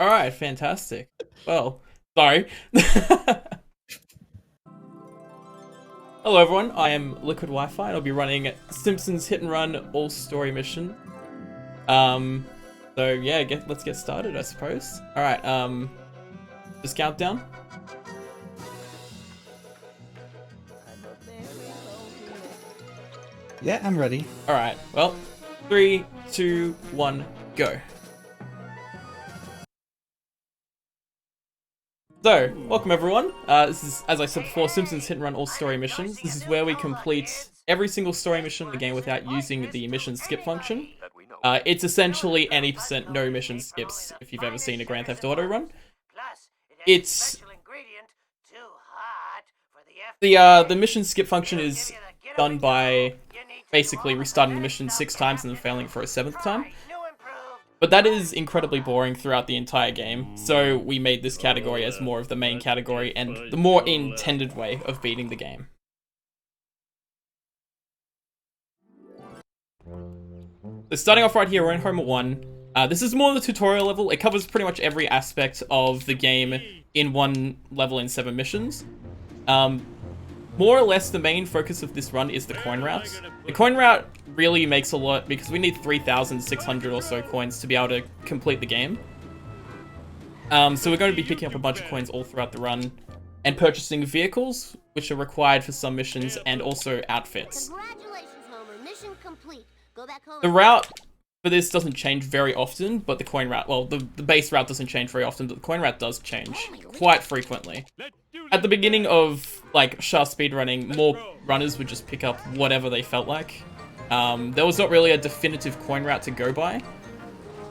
Alright, fantastic. Well, sorry. Hello everyone, I am LiquidWiFi and I'll be running Simpsons Hit and Run All-Story Mission. So yeah, let's get started, I suppose. Alright, just countdown. Yeah, I'm ready. Alright, well, 3, 2, 1, go. So, welcome everyone. This is, as I said before, Simpsons Hit and Run All-Story Missions. This is where we complete every single story mission in the game without using the mission skip function. It's essentially any percent no mission skips if you've ever seen a Grand Theft Auto run. It's... The mission skip function is done by basically restarting the mission 6 times and then failing for a 7th time. But that is incredibly boring throughout the entire game, so we made this category as more of the main category and the more intended way of beating the game. So starting off right here, we're in Homer 1. This is more the tutorial level. It covers pretty much every aspect of the game in one level in 7 missions. More or less, the main focus of this run is the coin route. The coin route really makes a lot because we need 3,600 or so coins to be able to complete the game. So we're going to be picking up a bunch of coins all throughout the run and purchasing vehicles, which are required for some missions, and also outfits. Congratulations, Homer. Mission complete. Go back home. The route for this doesn't change very often, but the coin route, well, the base route doesn't change very often, but the coin route does change quite frequently. At the beginning of, like, Sharp speedrunning, more runners would just pick up whatever they felt like. There was not really a definitive coin route to go by.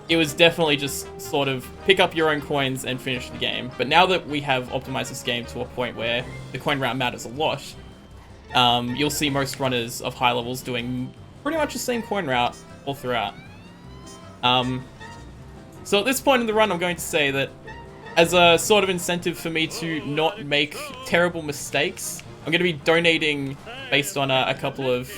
It was definitely just sort of pick up your own coins and finish the game. But now that we have optimized this game to a point where the coin route matters a lot, you'll see most runners of high levels doing pretty much the same coin route all throughout. So at this point in the run, I'm going to say that as a sort of incentive for me to not make terrible mistakes, I'm going to be donating based on a couple of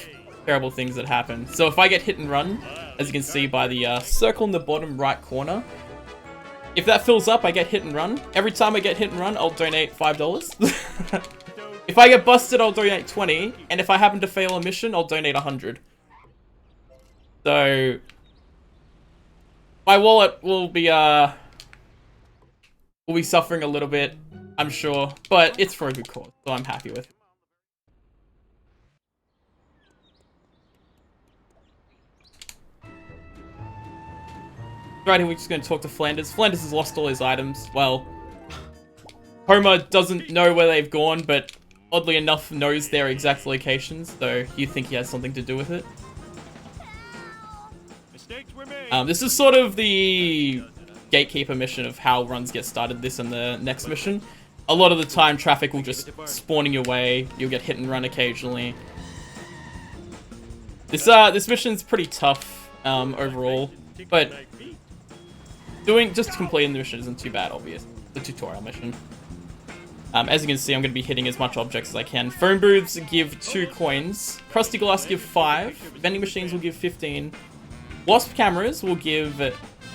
terrible things that happen. So if I get hit and run, as you can see by the circle in the bottom right corner, if that fills up, I get hit and run. Every time I get hit and run, I'll donate $5. If I get busted, I'll donate 20, and if I happen to fail a mission, I'll donate 100. So my wallet will be suffering a little bit, I'm sure, but it's for a good cause, so I'm happy with it. Right here, we're just going to talk to Flanders. Flanders has lost all his items. Well, Homer doesn't know where they've gone, but oddly enough knows their exact locations, so you think he has something to do with it. This is sort of the gatekeeper mission of how runs get started, this and the next mission. A lot of the time, traffic will just spawn in your way. You'll get hit and run occasionally. This mission's pretty tough overall, but just completing the mission isn't too bad, obviously. The tutorial mission. As you can see, I'm going to be hitting as much objects as I can. Phone booths give 2 coins. Crusty glass give 5. Vending machines will give 15. Wasp cameras will give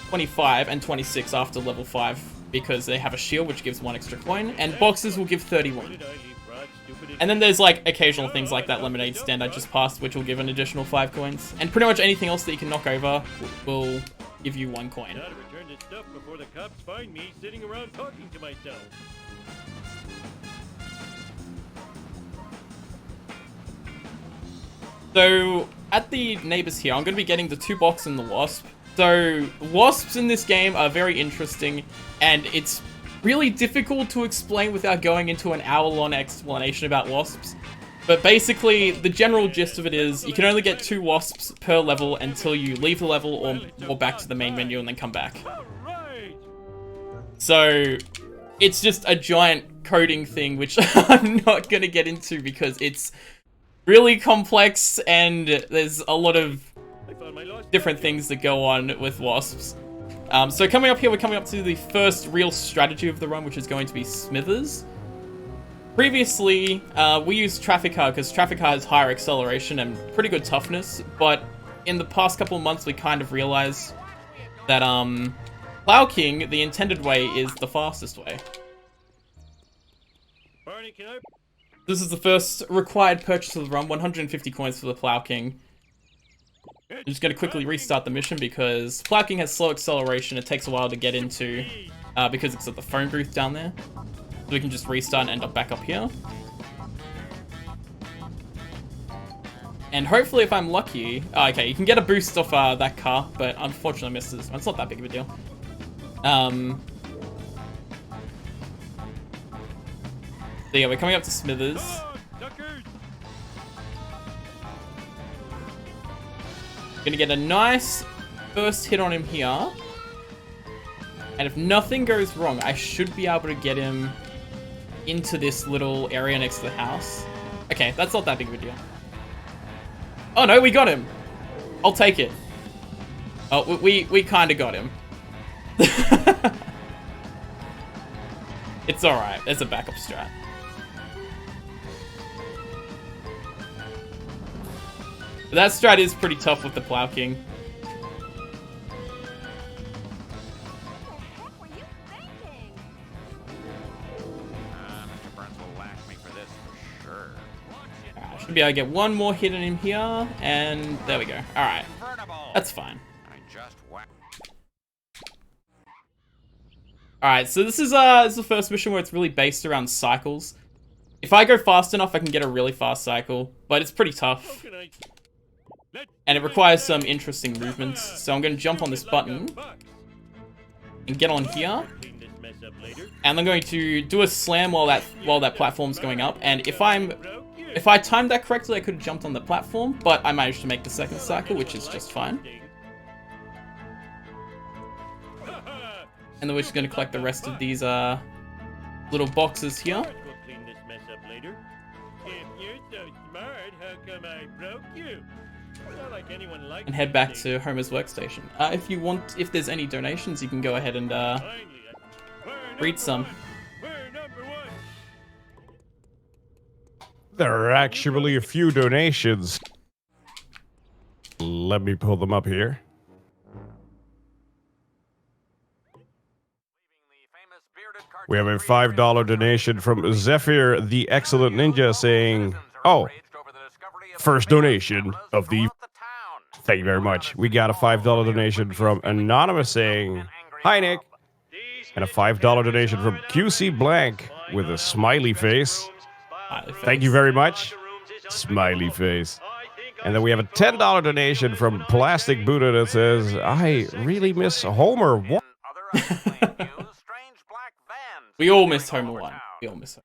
25 and 26 after level 5 because they have a shield which gives 1 extra coin, and boxes will give 31. And then there's like occasional things like that lemonade stand I just passed which will give an additional 5 coins, and pretty much anything else that you can knock over will give you 1 coin. Gotta return this stuff before the cops find me sitting around talking to myself. So at the neighbors here, I'm going to be getting the 2 box and the wasp. So wasps in this game are very interesting, and it's really difficult to explain without going into an hour-long explanation about wasps. But basically, the general gist of it is you can only get 2 wasps per level until you leave the level or back to the main menu and then come back. So it's just a giant coding thing, which I'm not going to get into because it's really complex and there's a lot of different things that go on with wasps. So coming up here, we're coming up to the first real strategy of the run, which is going to be Smithers. Previously, we used Traffic Car because Traffic Car has higher acceleration and pretty good toughness, but in the past couple of months we kind of realized that Plow King, the intended way, is the fastest way. Barney, can I? This is the first required purchase of the run, 150 coins for the Plow King. I'm just going to quickly restart the mission because Plow King has slow acceleration. It takes a while to get into because it's at the phone booth down there. So we can just restart and end up back up here. And hopefully if I'm lucky... Oh, okay, you can get a boost off that car, but unfortunately I missed this one. It's not that big of a deal. So yeah, we're coming up to Smithers. Gonna get a nice first hit on him here. And if nothing goes wrong, I should be able to get him into this little area next to the house. Okay, that's not that big of a deal. Oh no, we got him. I'll take it. Oh, we kind of got him. It's alright, there's a backup strat. But that strat is pretty tough with the Plow King. What were you thinking? Mr. Burns will lash me for this for sure. Alright, should be able to get one more hit on him here, and there we go. Alright, that's fine. I just whacked. Alright, so this is the first mission where it's really based around cycles. If I go fast enough, I can get a really fast cycle, but it's pretty tough. And it requires some interesting movements, so I'm going to jump on this button and get on here. And I'm going to do a slam while that platform's going up. And if I timed that correctly, I could have jumped on the platform, but I managed to make the second cycle, which is just fine. And then we're just going to collect the rest of these little boxes here. And head back to Homer's workstation. If there's any donations, you can go ahead and read some. There are actually a few donations. Let me pull them up here. We have a $5 donation from Zephyr, the Excellent Ninja, saying, "Oh, first donation of the..." Thank you very much. We got a $5 donation from Anonymous saying, "Hi, Nick." And a $5 donation from QC Blank with a smiley face. Thank you very much. Smiley face. And then we have a $10 donation from Plastic Buddha that says, "I really miss Homer." What? We all miss Homer 1. We all miss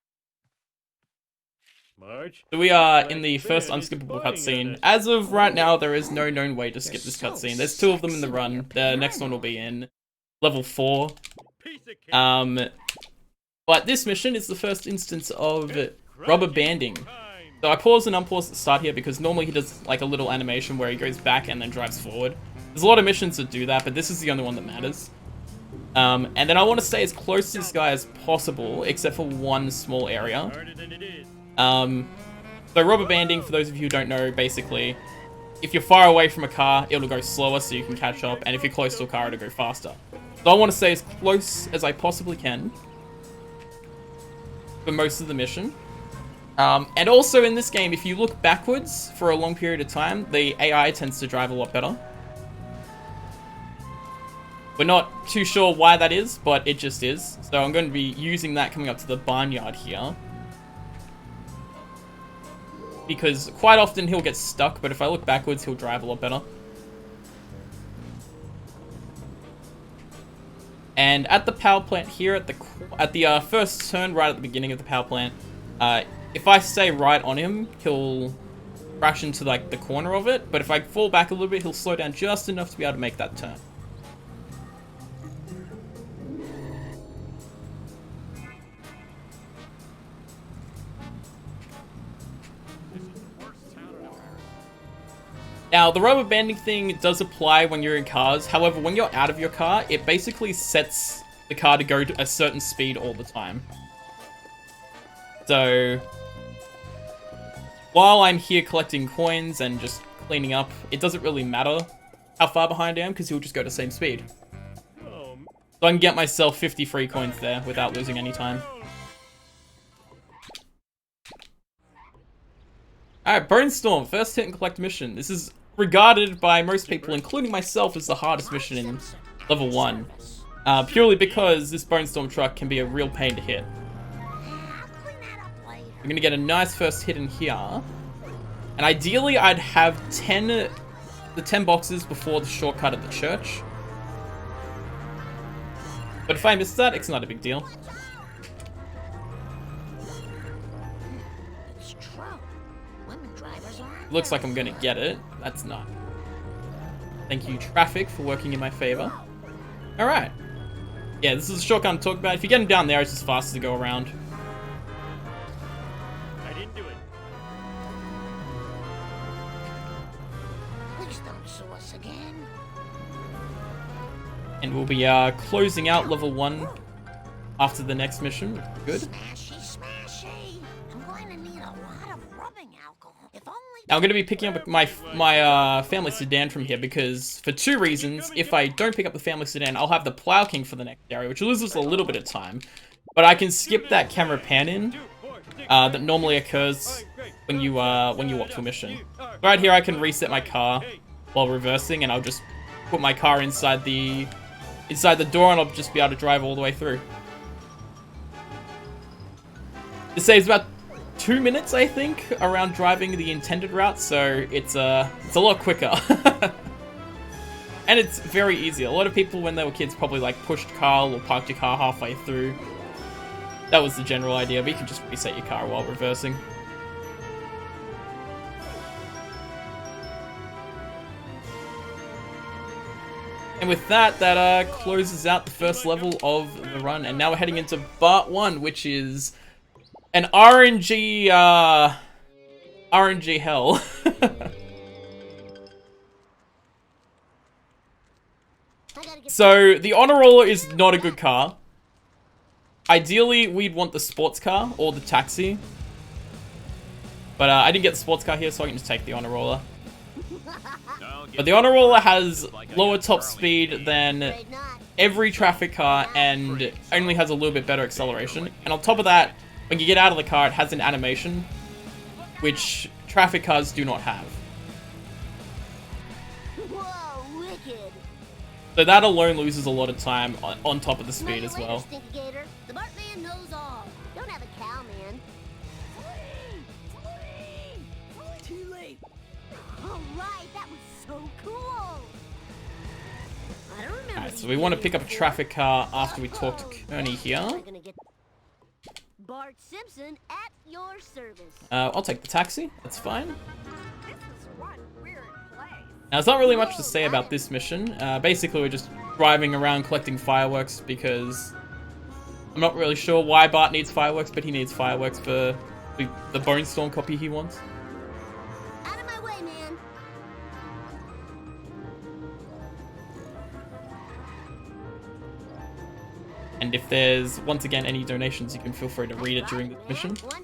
Homer. So we are in the first unskippable cutscene. As of right now, there is no known way to skip this cutscene. There's 2 of them in the run. The next one will be in level 4. But this mission is the first instance of rubber banding. So I pause and unpause at the start here because normally he does like a little animation where he goes back and then drives forward. There's a lot of missions that do that, but this is the only one that matters. And then I want to stay as close to this guy as possible, except for one small area. So rubber banding, for those of you who don't know, basically, if you're far away from a car, it'll go slower so you can catch up, and if you're close to a car, it'll go faster. So I want to stay as close as I possibly can for most of the mission. And also in this game, if you look backwards for a long period of time, the AI tends to drive a lot better. We're not too sure why that is, but it just is. So I'm going to be using that coming up to the barnyard here. Because quite often he'll get stuck, but if I look backwards, he'll drive a lot better. And at the power plant here, at the first turn right at the beginning of the power plant, if I stay right on him, he'll crash into like the corner of it. But if I fall back a little bit, he'll slow down just enough to be able to make that turn. Now, the rubber banding thing does apply when you're in cars. However, when you're out of your car, it basically sets the car to go to a certain speed all the time. So, while I'm here collecting coins and just cleaning up, it doesn't really matter how far behind I am because he'll just go to the same speed. So So I can get myself 50 free coins there without losing any time. Alright, Brainstorm, first hit and collect mission. This is regarded by most people, including myself, as the hardest mission in level 1. Purely because this Brainstorm truck can be a real pain to hit. I'm gonna get a nice first hit in here. And ideally, I'd have the 10 boxes before the shortcut at the church. But if I miss that, it's not a big deal. Looks like I'm gonna get it. That's not. Thank you, traffic, for working in my favor. Alright. Yeah, this is a shortcut I'm talking about. If you get him down there, it's just faster to go around. I didn't do it. Please don't sue us again. And we'll be closing out level 1 after the next mission. Good. Smashy, smashy. I'm going to need a lot of rubbing alcohol. If only. Now I'm going to be picking up my family sedan from here because, for 2 reasons. If I don't pick up the family sedan, I'll have the Plow King for the next area, which loses a little bit of time. But I can skip that camera pan in that normally occurs when you walk to a mission. Right here I can reset my car while reversing, and I'll just put my car inside the door, and I'll just be able to drive all the way through. This saves about 2 minutes, I think, around driving the intended route, so it's a lot quicker. And it's very easy. A lot of people, when they were kids, probably like pushed car or parked your car halfway through. That was the general idea, but you can just reset your car while reversing. And with that, that closes out the first level of the run, and now we're heading into part 1, which is an RNG hell. So the honor roller is not a good car. Ideally, we'd want the sports car or the taxi, but I didn't get the sports car here, so I can just take the honor roller. But the honor roller has lower top speed than every traffic car and only has a little bit better acceleration. And on top of that, when you get out of the car, it has an animation, which traffic cars do not have. Whoa, wicked. So that alone loses a lot of time on top of the speed as well. The Bartman knows all. Don't have a cow, man. Too late. All right, that was so cool. I don't remember. Alright, so we want to pick up a traffic car after we talk to Kearney here. Bart Simpson at your service. I'll take the taxi. That's fine. Now, there's not really much to say about this mission. Basically, we're just driving around collecting fireworks because I'm not really sure why Bart needs fireworks, but he needs fireworks for the Bone Storm copy he wants. Out of my way, man. And if there's, once again, any donations, you can feel free to read it during the mission. $1.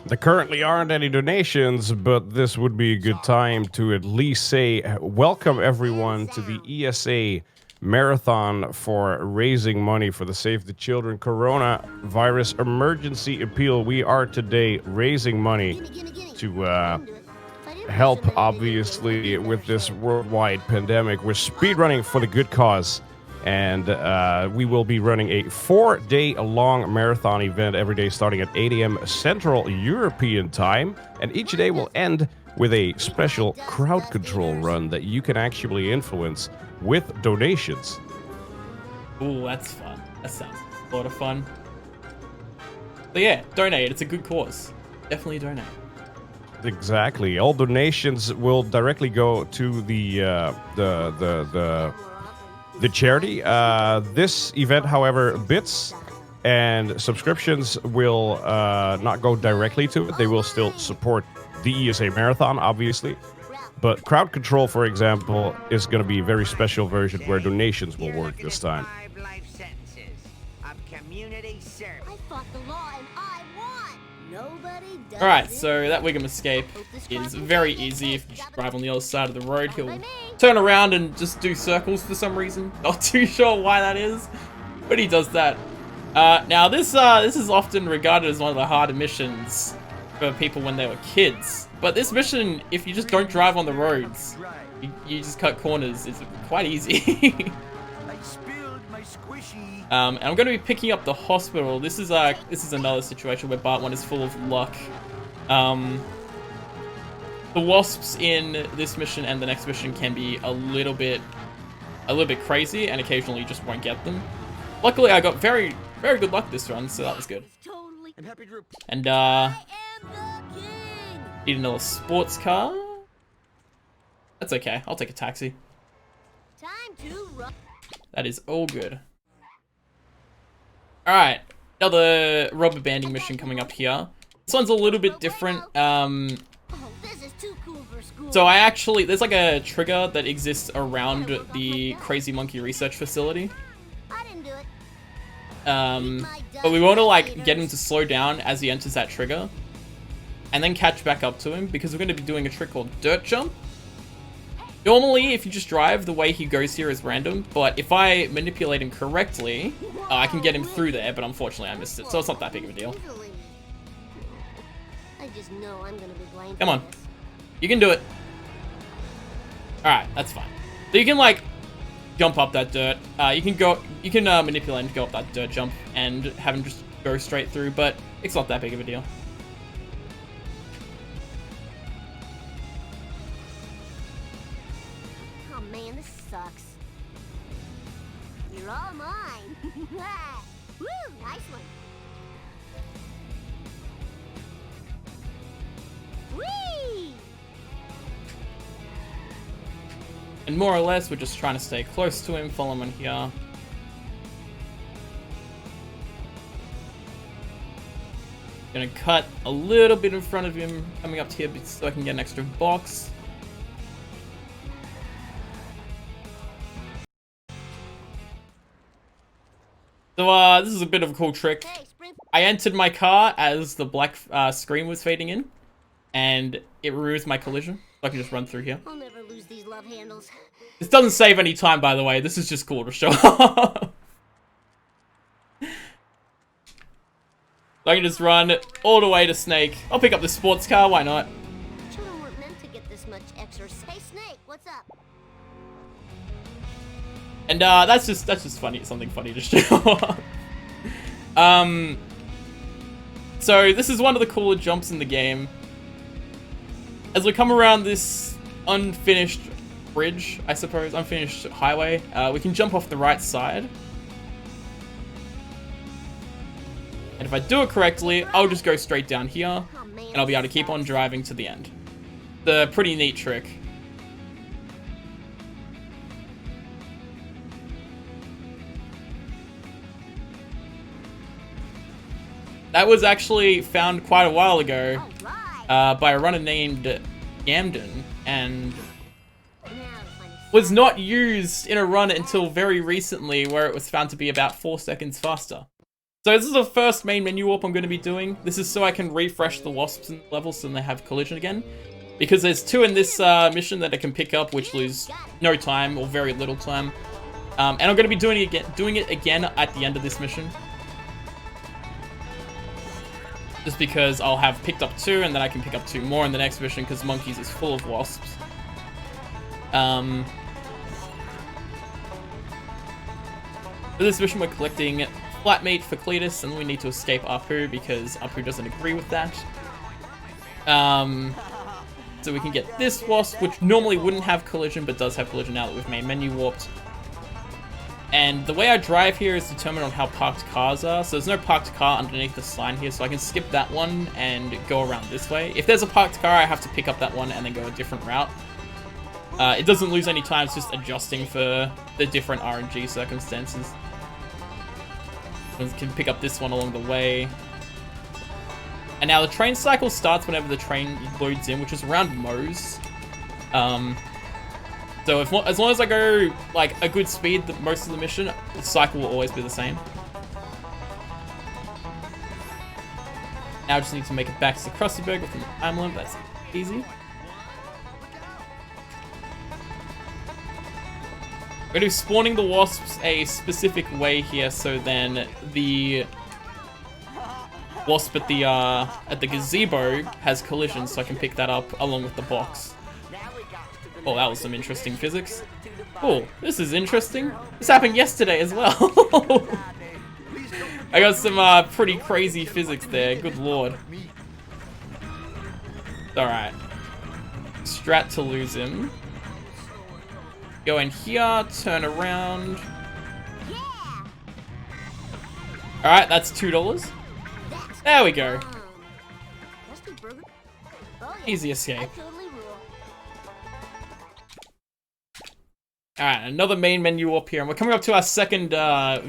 There currently aren't any donations, but this would be a good time to at least say welcome everyone to the ESA Marathon for raising money for the Save the Children Coronavirus Emergency Appeal. We are today raising money to help, obviously, with this worldwide pandemic. We're speedrunning for the good cause. And we will be running a 4-day-long marathon event every day starting at 8 a.m. Central European Time. And each day will end with a special crowd control run that you can actually influence with donations. Ooh, that's fun. That sounds a lot of fun. So yeah, donate. It's a good cause. Definitely donate. Exactly. All donations will directly go to the charity. This event, however, bits and subscriptions will not go directly to it. They will still support the ESA Marathon, obviously. But crowd control, for example, is going to be a very special version where donations will work this time. 5 life sentences of community service. I fought the law and I won. Nobody does Alright, it. so that Wiggum escape is very easy. If you just drive on the other side of the road, he'll turn around and just do circles for some reason. Not too sure why that is, but he does that. Now this is often regarded as one of the harder missions for people when they were kids. But this mission, if you just don't drive on the roads, you just cut corners, is quite easy. And I'm going to be picking up the hospital. This is another situation where Part 1 is full of luck. The wasps in this mission and the next mission can be a little bit crazy, and occasionally you just won't get them. Luckily, I got very good luck this run, so that was good. Totally. And I am the king. need another sports car. That's okay. I'll take a taxi. Time to run. That is all good. Alright, another rubber banding mission coming up here. This one's a little bit different. Oh, this is too cool for school. So there's like a trigger that exists around the Crazy Monkey Research Facility. I didn't do it. But we want to like get him to slow down as he enters that trigger, and then catch back up to him, because we're going to be doing a trick called Dirt Jump. Normally, if you just drive, the way he goes here is random, but if I manipulate him correctly, I can get him through there, but unfortunately I missed it, so it's not that big of a deal. I just know I'm gonna be blamed. Come on. You can do it. Alright, that's fine. So you can, like, jump up that dirt. You can manipulate him to go up that dirt jump and have him just go straight through, but it's not that big of a deal. Oh man, this sucks. You're all mine. Woo, nice one. Whee! And more or less, we're just trying to stay close to him, follow him on here. Gonna cut a little bit in front of him, coming up to here so I can get an extra box. So, this is a bit of a cool trick. Hey, sprint. I entered my car as the black screen was fading in, and it removes my collision. So I can just run through here. I'll never lose these love handles. This doesn't save any time, by the way. This is just cool to show off. So I can just run all the way to Snake. I'll pick up the sports car, why not? Children weren't meant to get this much exercise. Hey, Snake, what's up? And that's just funny, something funny to show off. So this is one of the cooler jumps in the game. As we come around this unfinished bridge, I suppose, unfinished highway, we can jump off the right side. And if I do it correctly, I'll just go straight down here, Oh, man, and I'll be able to keep on driving to the end. The pretty neat trick. That was actually found quite a while ago Alright. by a runner named Gamden, and Now the funny was not used in a run until very recently, where it was found to be about 4 seconds faster. So this is the first main menu warp I'm going to be doing. This is so I can refresh the wasps in levels so they have collision again. Because there's 2 in this mission that I can pick up, which lose no time or very little time. And I'm going to be doing it again at the end of this mission. Just because I'll have picked up 2, and then I can pick up 2 more in the next mission, because Monkeys is full of wasps. For this mission, we're collecting flatmeat for Cletus, and we need to escape Apu, because Apu doesn't agree with that. So we can get this wasp, which normally wouldn't have collision, but does have collision now that we've main menu warped. And the way I drive here is determined on how parked cars are. So there's no parked car underneath the sign here, so I can skip that one and go around this way. If there's a parked car, I have to pick up that one and then go a different route. It doesn't lose any time, it's just adjusting for the different RNG circumstances. So I can pick up this one along the way. And now the train cycle starts whenever the train loads in, which is around Moe's. So as long as I go like a good speed most of the mission, the cycle will always be the same. Now I just need to make it back to the Krusty Burger within the time limit. That's easy. We're going to do spawning the wasps a specific way here, so then the wasp at the gazebo has collisions, so I can pick that up along with the box. Oh, that was some interesting physics. Oh, this is interesting. This happened yesterday as well. I got some pretty crazy physics there. Good lord. Alright. Strat to lose him. Go in here, turn around. Alright, that's $2. There we go. Easy escape. Alright, another main menu up here. And we're coming up to our second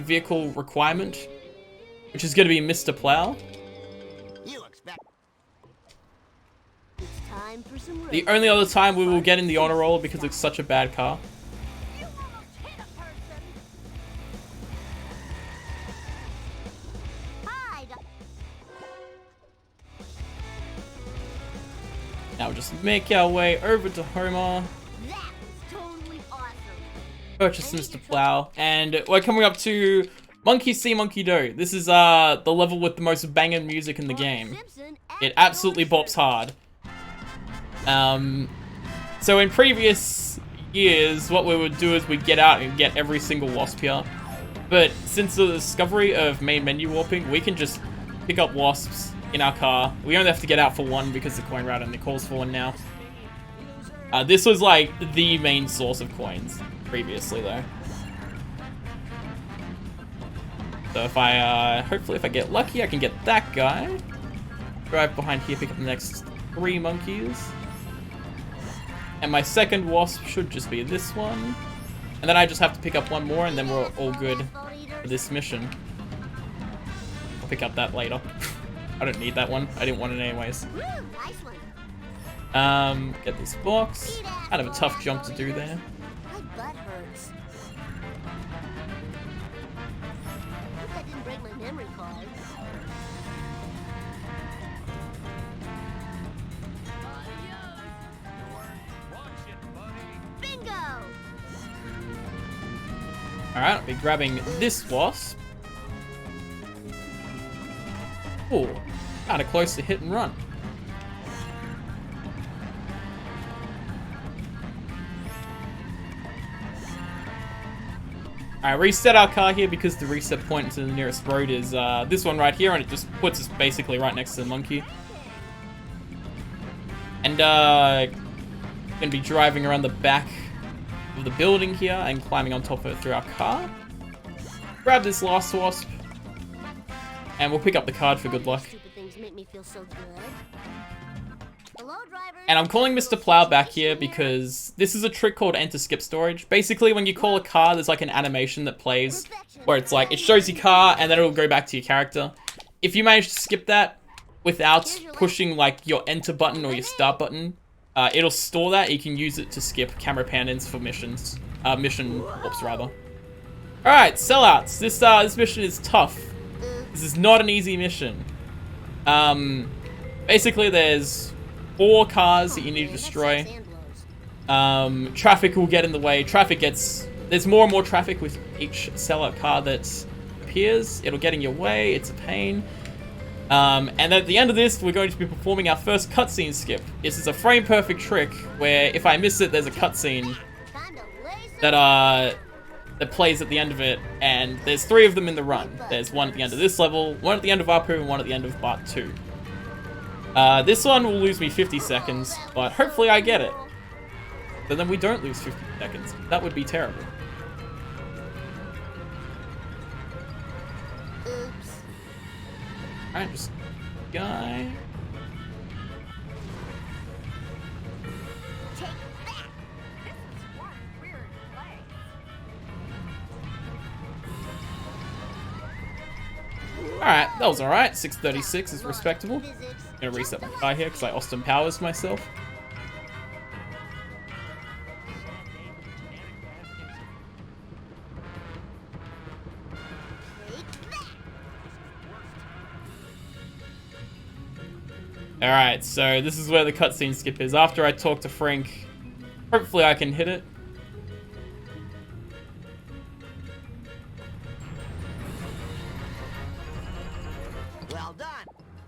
vehicle requirement, which is going to be Mr. Plow. The only other time we will get in the honor roll because it's such a bad car. Now we'll just make our way over to Homer. Purchase Mr. Plow, and we're coming up to Monkey See, Monkey Do. This is the level with the most banging music in the game. It absolutely bops hard. So in previous years, what we would do is we'd get out and get every single wasp here. But since the discovery of main menu warping, we can just pick up wasps in our car. We only have to get out for one because the coin route only calls for one now. This was like the main source of coins previously though. So if I, hopefully if I get lucky, I can get that guy. Drive behind here, pick up the next 3 monkeys. And my second wasp should just be this one. And then I just have to pick up one more and then we're all good for this mission. I'll pick up that later. I don't need that one. I didn't want it anyways. Get this box. Kind of a tough jump to do there. My butt hurts. Hope that didn't break my memory card. Bingo! Alright, I'll be grabbing this wasp. Oh, kind of close to hit and run. Alright, reset our car here because the reset point to the nearest road is this one right here, and it just puts us basically right next to the monkey. And gonna be driving around the back of the building here and climbing on top of it through our car. Grab this last wasp. And we'll pick up the card for good luck. And I'm calling Mr. Plow back here because this is a trick called enter skip storage. Basically, when you call a car, there's like an animation that plays where it's like, it shows your car and then it'll go back to your character. If you manage to skip that without pushing like your enter button or your start button, it'll store that. You can use it to skip camera pan-ins for missions. Mission warps rather. Alright, sellouts. This mission is tough. This is not an easy mission. Basically, there's 4 cars that you need to destroy. Traffic will get in the way. There's more and more traffic with each sellout car that appears. It'll get in your way. It's a pain. And at the end of this, we're going to be performing our first cutscene skip. This is a frame-perfect trick where if I miss it, there's a cutscene that plays at the end of it, and there's 3 of them in the run. There's one at the end of this level, one at the end of Apu, and one at the end of Part 2. This one will lose me 50 seconds, but hopefully I get it. But then we don't lose 50 seconds. That would be terrible. Oops. Alright, just guy. Take that! This is one weird play. Alright, that was alright. 636 is respectable. I'm gonna reset my car here because I Austin Powers myself. Alright, so this is where the cutscene skip is. After I talk to Frank, hopefully I can hit it. Well done.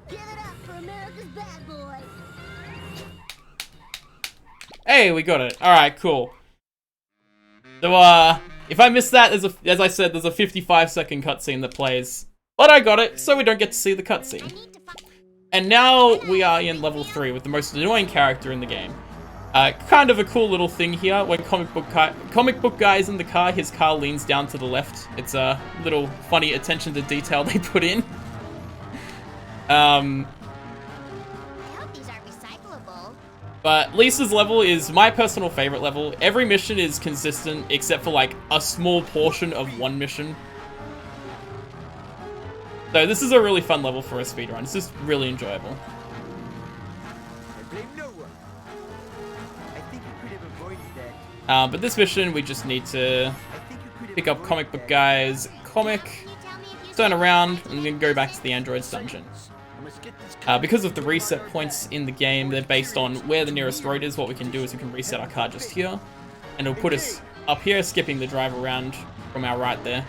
Give it up for America's bad boy. Hey, we got it. Alright, cool. So, if I miss that, as I said, there's a 55-second cutscene that plays. But I got it, so we don't get to see the cutscene. And now we are in level 3 with the most annoying character in the game. Kind of a cool little thing here. When comic book guy is in the car, his car leans down to the left. It's a little funny attention to detail they put in. I hope these are recyclable. But Lisa's level is my personal favorite level. Every mission is consistent except for like a small portion of one mission. So this is a really fun level for a speedrun. It's just really enjoyable. I blame no one. I think you could have avoided that. But this mission, we just need to I think you could have pick up avoided comic book that. guy's comic, Can you tell me if you turn around, and then go back to the android's dungeon. I must get this Because of the reset points in the game, they're based on where the nearest road is. What we can do is we can reset our car just here, and it'll put us up here, skipping the drive around from our right there.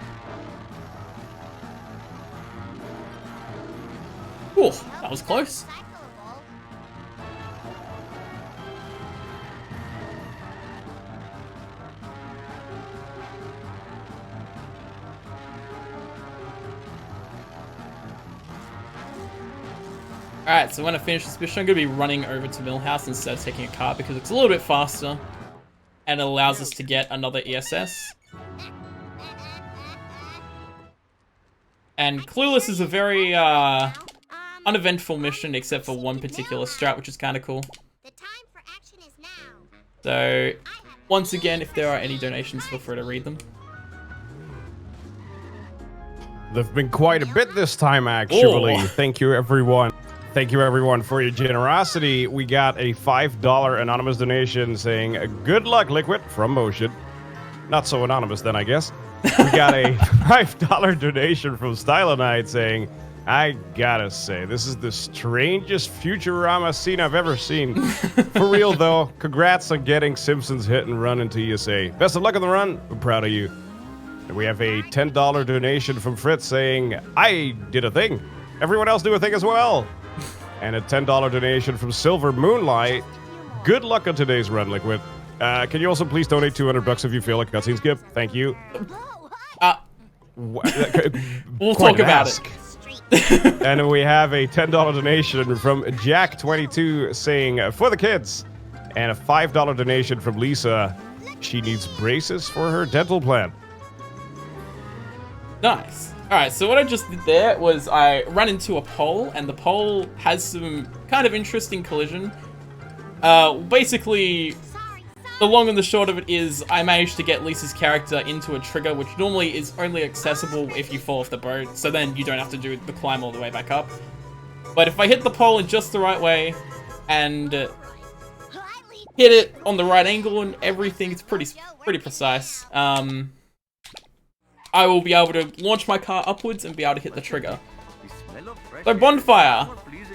Ooh, that was close. recyclable? Alright, so when I finish this mission, I'm going to be running over to Millhouse instead of taking a car because it's a little bit faster and it allows us to get another ESS. And Clueless is a very uneventful mission except for one particular strat, which is kind of cool. The time for action is now. So, once again, if there are any donations, feel free to read them. There've been quite a bit this time, actually. Oh. Thank you, everyone. Thank you, everyone, for your generosity. We got a $5 anonymous donation saying, "Good luck, Liquid," from Motion. Not so anonymous, then, I guess. We got a $5 donation from Stylonite saying, "I gotta say, this is the strangest Futurama scene I've ever seen." For real, though, congrats on getting Simpsons hit and run into ESA. Best of luck on the run. We're proud of you. And we have a $10 donation from Fritz saying, "I did a thing. Everyone else do a thing as well." And a $10 donation from Silver Moonlight. Good luck on today's run, Liquid. Can you also please donate $200 if you feel like a cutscene skip? Thank you. Whoa, hi. We'll talk about it. Street. And then we have a $10 donation from Jack22 saying, "For the kids." And a $5 donation from Lisa. She needs braces for her dental plan. Nice. Alright, so what I just did there was I ran into a pole, and the pole has some kind of interesting collision. Basically, Sorry, the long and the short of it is I managed to get Lisa's character into a trigger, which normally is only accessible if you fall off the boat, so then you don't have to do the climb all the way back up. But if I hit the pole in just the right way, and Hi, hit it on the right angle and everything, it's pretty precise. I will be able to launch my car upwards and be able to hit the trigger. So Bonfire.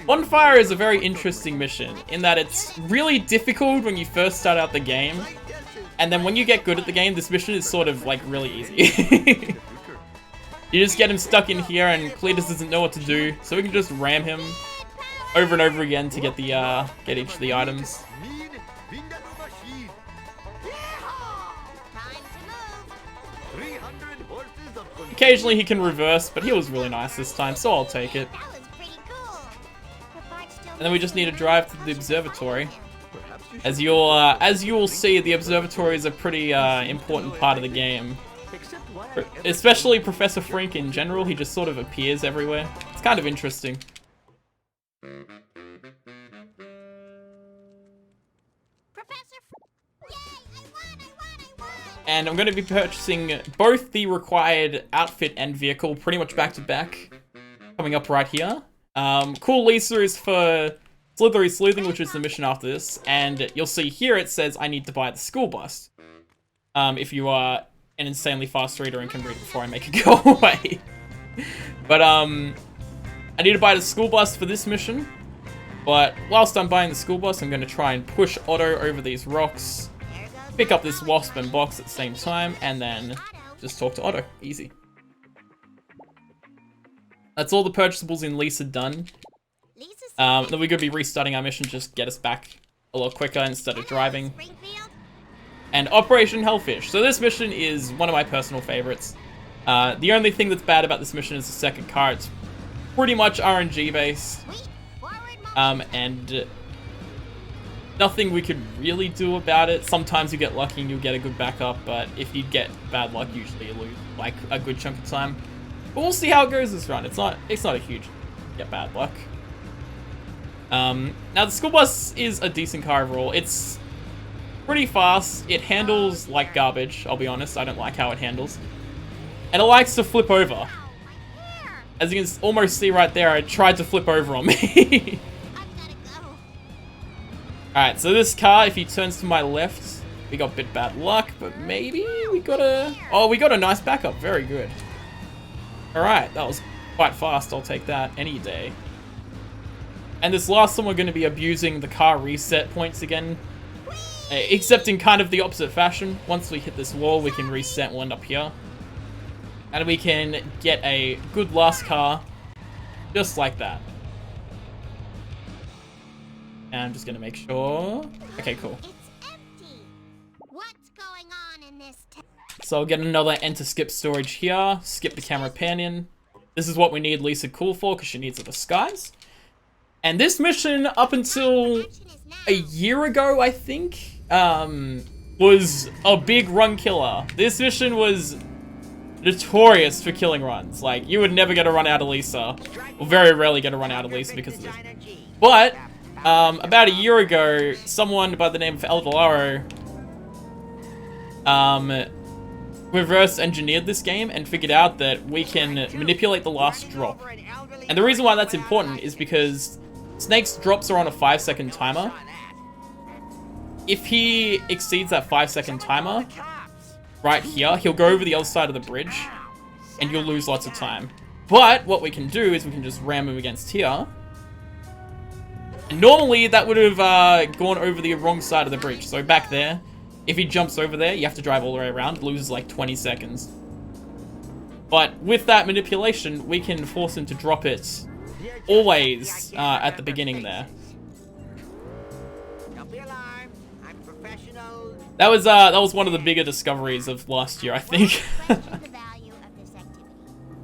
Bonfire is a very interesting mission in that it's really difficult when you first start out the game. And then when you get good at the game, this mission is sort of like really easy. You just get him stuck in here and Cletus doesn't know what to do. So we can just ram him over and over again to get the get each of the items. time to move. Occasionally he can reverse, but he was really nice this time, so I'll take it. That was pretty cool. The part still And then we just need to drive to the observatory. As you will see, the observatory is a pretty important part of the game. Especially Professor Frink in general, he just sort of appears everywhere. It's kind of interesting. Professor Yay, I won. And I'm going to be purchasing both the required outfit and vehicle pretty much back to back. Coming up right here. Cool Lisa is for Slithery Sleuthing, which is the mission after this. And you'll see here it says I need to buy the school bus. If you are an insanely fast reader and can read it before I make it go away. But I need to buy the school bus for this mission. But whilst I'm buying the school bus, I'm going to try and push Otto over these rocks, pick up this wasp and box at the same time, and then just talk to Otto. Easy. That's all the purchasables in Lisa done. Then we're going to be restarting our mission, just get us back a lot quicker instead of driving. And Operation Hellfish. So this mission is one of my personal favorites. The only thing that's bad about this mission is the second car. It's pretty much RNG based. And nothing we could really do about it. Sometimes you get lucky and you'll get a good backup, but if you get bad luck, usually you lose like a good chunk of time. But we'll see how it goes this run. It's not a huge get bad luck. Now the school bus is a decent car overall. It's pretty fast. It handles like garbage, I'll be honest. I don't like how it handles. And it likes to flip over. As you can almost see right there, it tried to flip over on me. Alright, so this car, if he turns to my left, we got a bit bad luck, but maybe we got a... Oh, we got a nice backup. Very good. Alright, that was quite fast. I'll take that any day. And this last one, we're going to be abusing the car reset points again. Except in kind of the opposite fashion. Once we hit this wall, we can reset one up here. And we can get a good last car, just like that. And I'm just gonna make sure. Okay, cool. It's empty. What's going on in this So I'll get another enter skip storage here. Skip the camera pan in. This is what we need Lisa cool for, because she needs a disguise. And this mission, up until a year ago, I think, was a big run killer. This mission was notorious for killing runs. Like, you would never get a run out of Lisa. Or very rarely get a run out of Lisa because of this. But about a year ago, someone by the name of El Dolaro reverse engineered this game and figured out that we can manipulate the last drop. And the reason why that's important is because Snake's drops are on a 5-second timer. If he exceeds that 5-second timer, right here, he'll go over the other side of the bridge, and you'll lose lots of time. But what we can do is we can just ram him against here. And normally, that would have gone over the wrong side of the bridge. So back there, if he jumps over there, you have to drive all the way around. It loses like 20 seconds. But with that manipulation, we can force him to drop it always at the beginning there. Don't be alarmed. I'm professional. That was one of the bigger discoveries of last year, I think.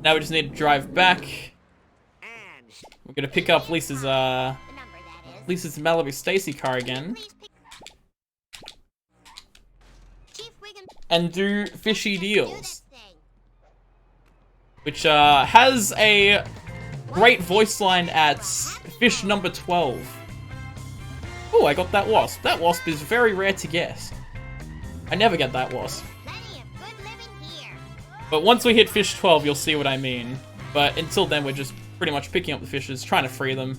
Now we just need to drive back. We're gonna pick up Lisa's Malibu Stacy car again. And do fishy deals. Which has a great voice line at fish number 12. Oh, I got that wasp. That wasp is very rare to get. I never get that wasp. But once we hit fish 12, you'll see what I mean. But until then, we're just pretty much picking up the fishes, trying to free them.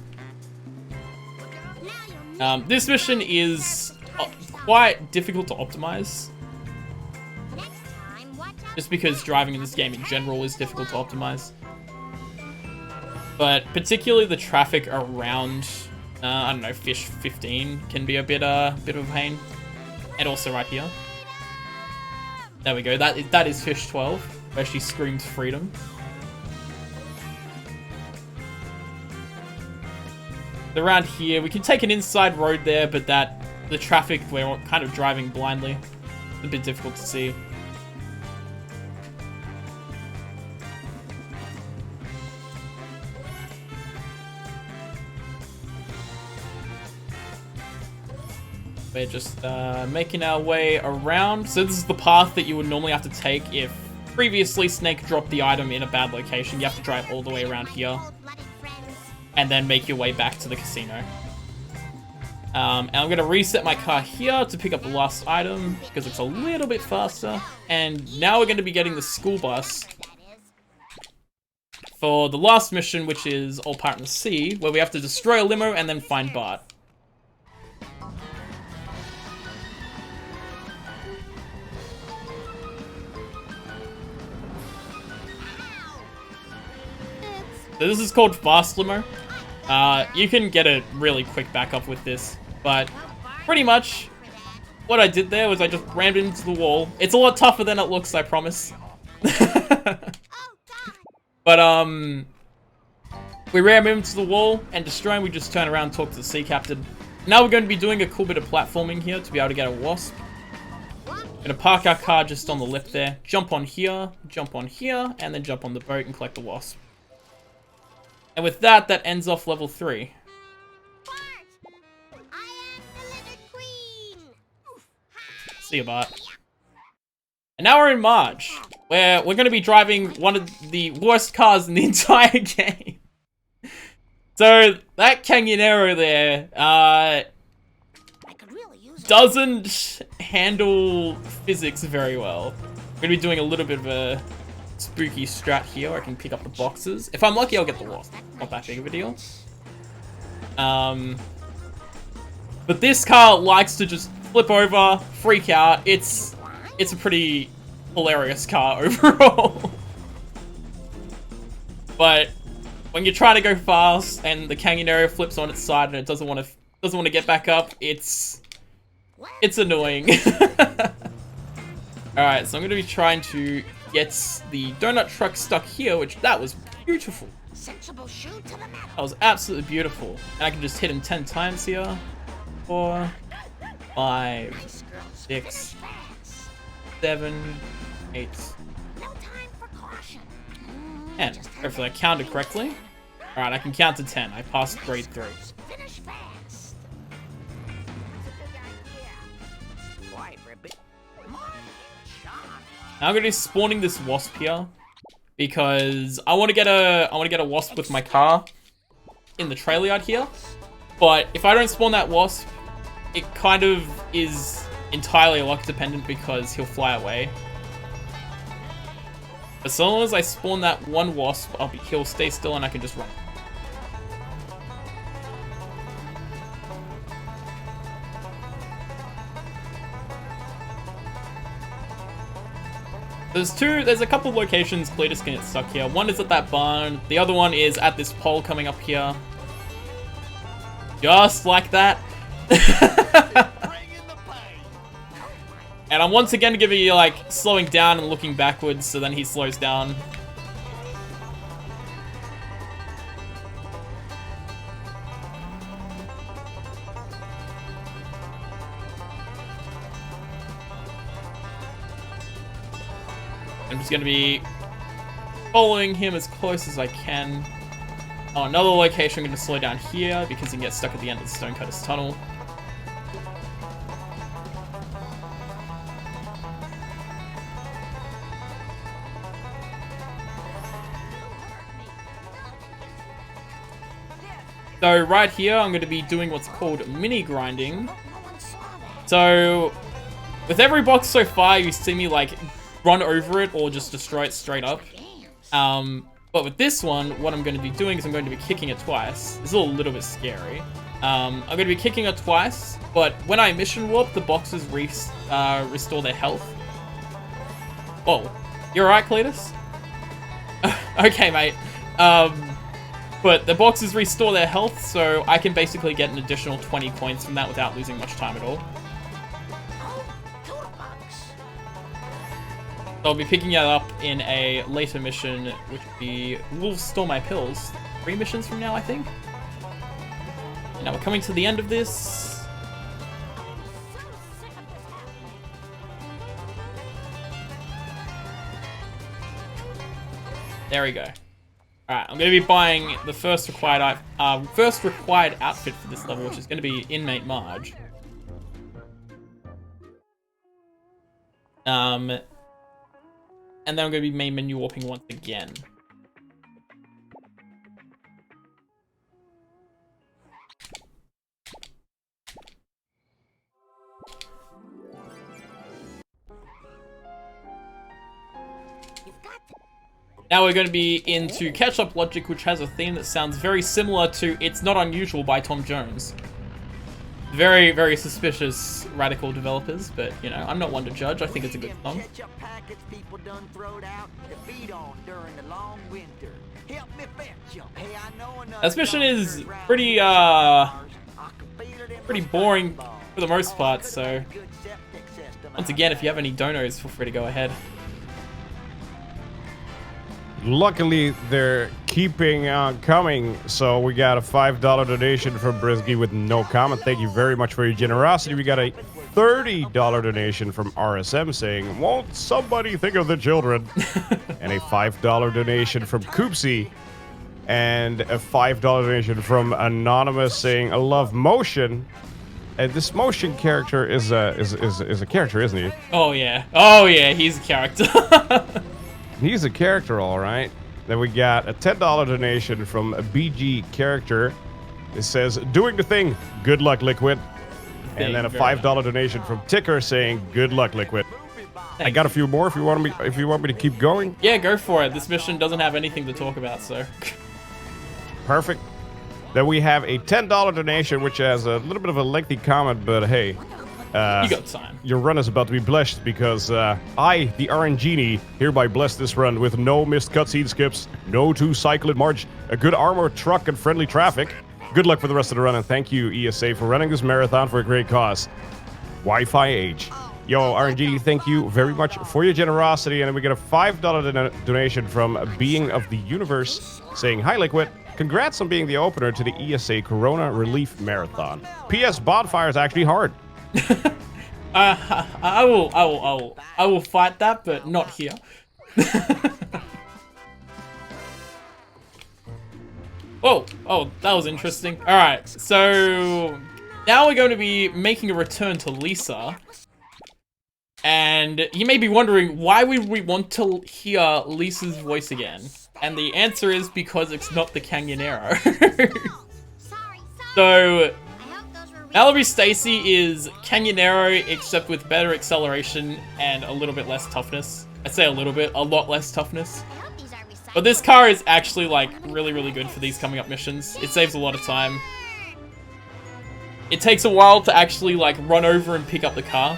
This mission is quite difficult to optimize. Just because driving in this game in general is difficult to optimize. But particularly the traffic around, I don't know, fish 15 can be a bit of a pain. And also right here. There we go, that is fish 12, where she screams freedom. Around here, we can take an inside road there, but the traffic, we're kind of driving blindly. It's a bit difficult to see. We're just making our way around. So this is the path that you would normally have to take if previously Snake dropped the item in a bad location. You have to drive all the way around here and then make your way back to the casino. And I'm going to reset my car here to pick up the last item because it's a little bit faster. And now we're going to be getting the school bus for the last mission, which is All Pirate in the Sea, where we have to destroy a limo and then find Bart. So this is called Fast Limo. You can get a really quick backup with this, but pretty much what I did there was I just rammed into the wall. It's a lot tougher than it looks, I promise. But, we ram into the wall and destroy him. We just turn around and talk to the sea captain. Now we're going to be doing a cool bit of platforming here to be able to get a wasp. Gonna park our car just on the lip there. Jump on here, and then jump on the boat and collect the wasp. And with that, that ends off level 3. Bart, I am the little queen. See you, Bart. And now we're in Marge, where we're going to be driving one of the worst cars in the entire game. So, that Canyonero there, I could really use it. doesn't handle physics very well. We're going to be doing a little bit of a spooky strat here. I can pick up the boxes. If I'm lucky, I'll get the wasp. Not that big of a deal. But this car likes to just flip over, freak out. It's a pretty hilarious car overall. But when you're trying to go fast and the Canyonero flips on its side and it doesn't want to get back up, it's annoying. Alright, so I'm going to be trying to get the donut truck stuck here, which that was beautiful. Sensible shoe to the metal. That was absolutely beautiful. And I can just hit him 10 times here. 4, 5, 6, 7, 8, No time for caution. 10. Hopefully I counted correctly. Alright, I can count to 10. I passed grade 3. Finish fast. Why, Ribbit? Now I'm gonna be spawning this wasp here because I want to get a wasp with my car in the trailer yard here. But if I don't spawn that wasp, it kind of is entirely luck dependent because he'll fly away. As long as I spawn that one wasp, he'll stay still and I can just run. There's a couple of locations Cletus can get stuck here. One is at that barn, the other one is at this pole coming up here. Just like that. And I'm once again gonna be like slowing down and looking backwards, so then he slows down. I'm just gonna be following him as close as I can. Oh, another location I'm gonna slow down here because he can get stuck at the end of the Stonecutter's tunnel. So right here, I'm going to be doing what's called mini grinding. So with every box so far, you see me like run over it or just destroy it straight up. But with this one, what I'm going to be doing is I'm going to be kicking it twice. It's a little bit scary. I'm going to be kicking it twice, but when I mission warp, the boxes restore their health. Oh, you're right, Cletus? Okay, mate. But the boxes restore their health, so I can basically get an additional 20 coins from that without losing much time at all. So I'll be picking that up in a later mission, which would be Wolves Stole My Pills. 3 missions from now, I think. And now we're coming to the end of this. There we go. Alright, I'm going to be buying the first required outfit for this level, which is going to be Inmate Marge. And then I'm going to be main menu warping once again. Now we're going to be into Ketchup Logic, which has a theme that sounds very similar to It's Not Unusual by Tom Jones. Very, very suspicious radical developers, but, you know, I'm not one to judge. I think it's a good song. Ketchup packets people done throwed out to feed on during the long winter. Help me This mission is pretty boring for the most part, so once again, if you have any donos, feel free to go ahead. Luckily, they're keeping on coming, so we got a $5 donation from Brisky with no comment. Thank you very much for your generosity. We got a $30 donation from RSM saying, won't somebody think of the children? And a $5 donation from Koopsy. And a $5 donation from Anonymous saying, I love motion. And this motion character is a character, isn't he? Oh yeah, he's a character. He's a character, all right. Then we got a $10 donation from a BG character. It says, doing the thing. Good luck, Liquid. And then a $5 donation from Ticker saying, good luck, Liquid. I got a few more if you want me to keep going. Yeah, go for it. This mission doesn't have anything to talk about, so. Perfect. Then we have a $10 donation, which has a little bit of a lengthy comment, but hey. You got time. Your run is about to be blessed because I, the RNGenie, hereby bless this run with no missed cutscene skips, no two-cycle in March, a good armored truck and friendly traffic. Good luck for the rest of the run, and thank you, ESA, for running this marathon for a great cause. Wi-Fi Age. Yo, RNGenie, thank you very much for your generosity, and then we get a $5 donation from Being of the Universe saying, hi, Liquid. Congrats on being the opener to the ESA Corona Relief Marathon. P.S. Bonfire is actually hard. I will fight that, but not here. Oh, that was interesting. All right, so now we're going to be making a return to Lisa. And you may be wondering, why would we want to hear Lisa's voice again? And the answer is because it's not the Canyonero. So, Malibu Stacy is Canyonero, except with better acceleration and a little bit less toughness. I say a little bit, a lot less toughness. But this car is actually, like, really, really good for these coming up missions. It saves a lot of time. It takes a while to actually, like, run over and pick up the car.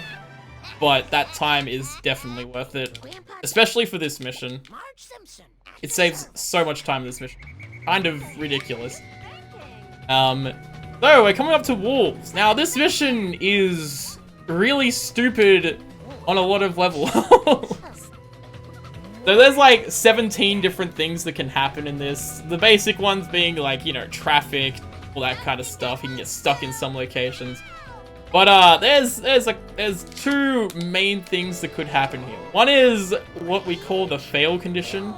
But that time is definitely worth it. Especially for this mission. It saves so much time in this mission. Kind of ridiculous. So, we're coming up to Wolves. Now, this mission is really stupid on a lot of levels. So there's like 17 different things that can happen in this. The basic ones being like, you know, traffic, all that kind of stuff. You can get stuck in some locations. But there's two main things that could happen here. One is what we call the fail condition.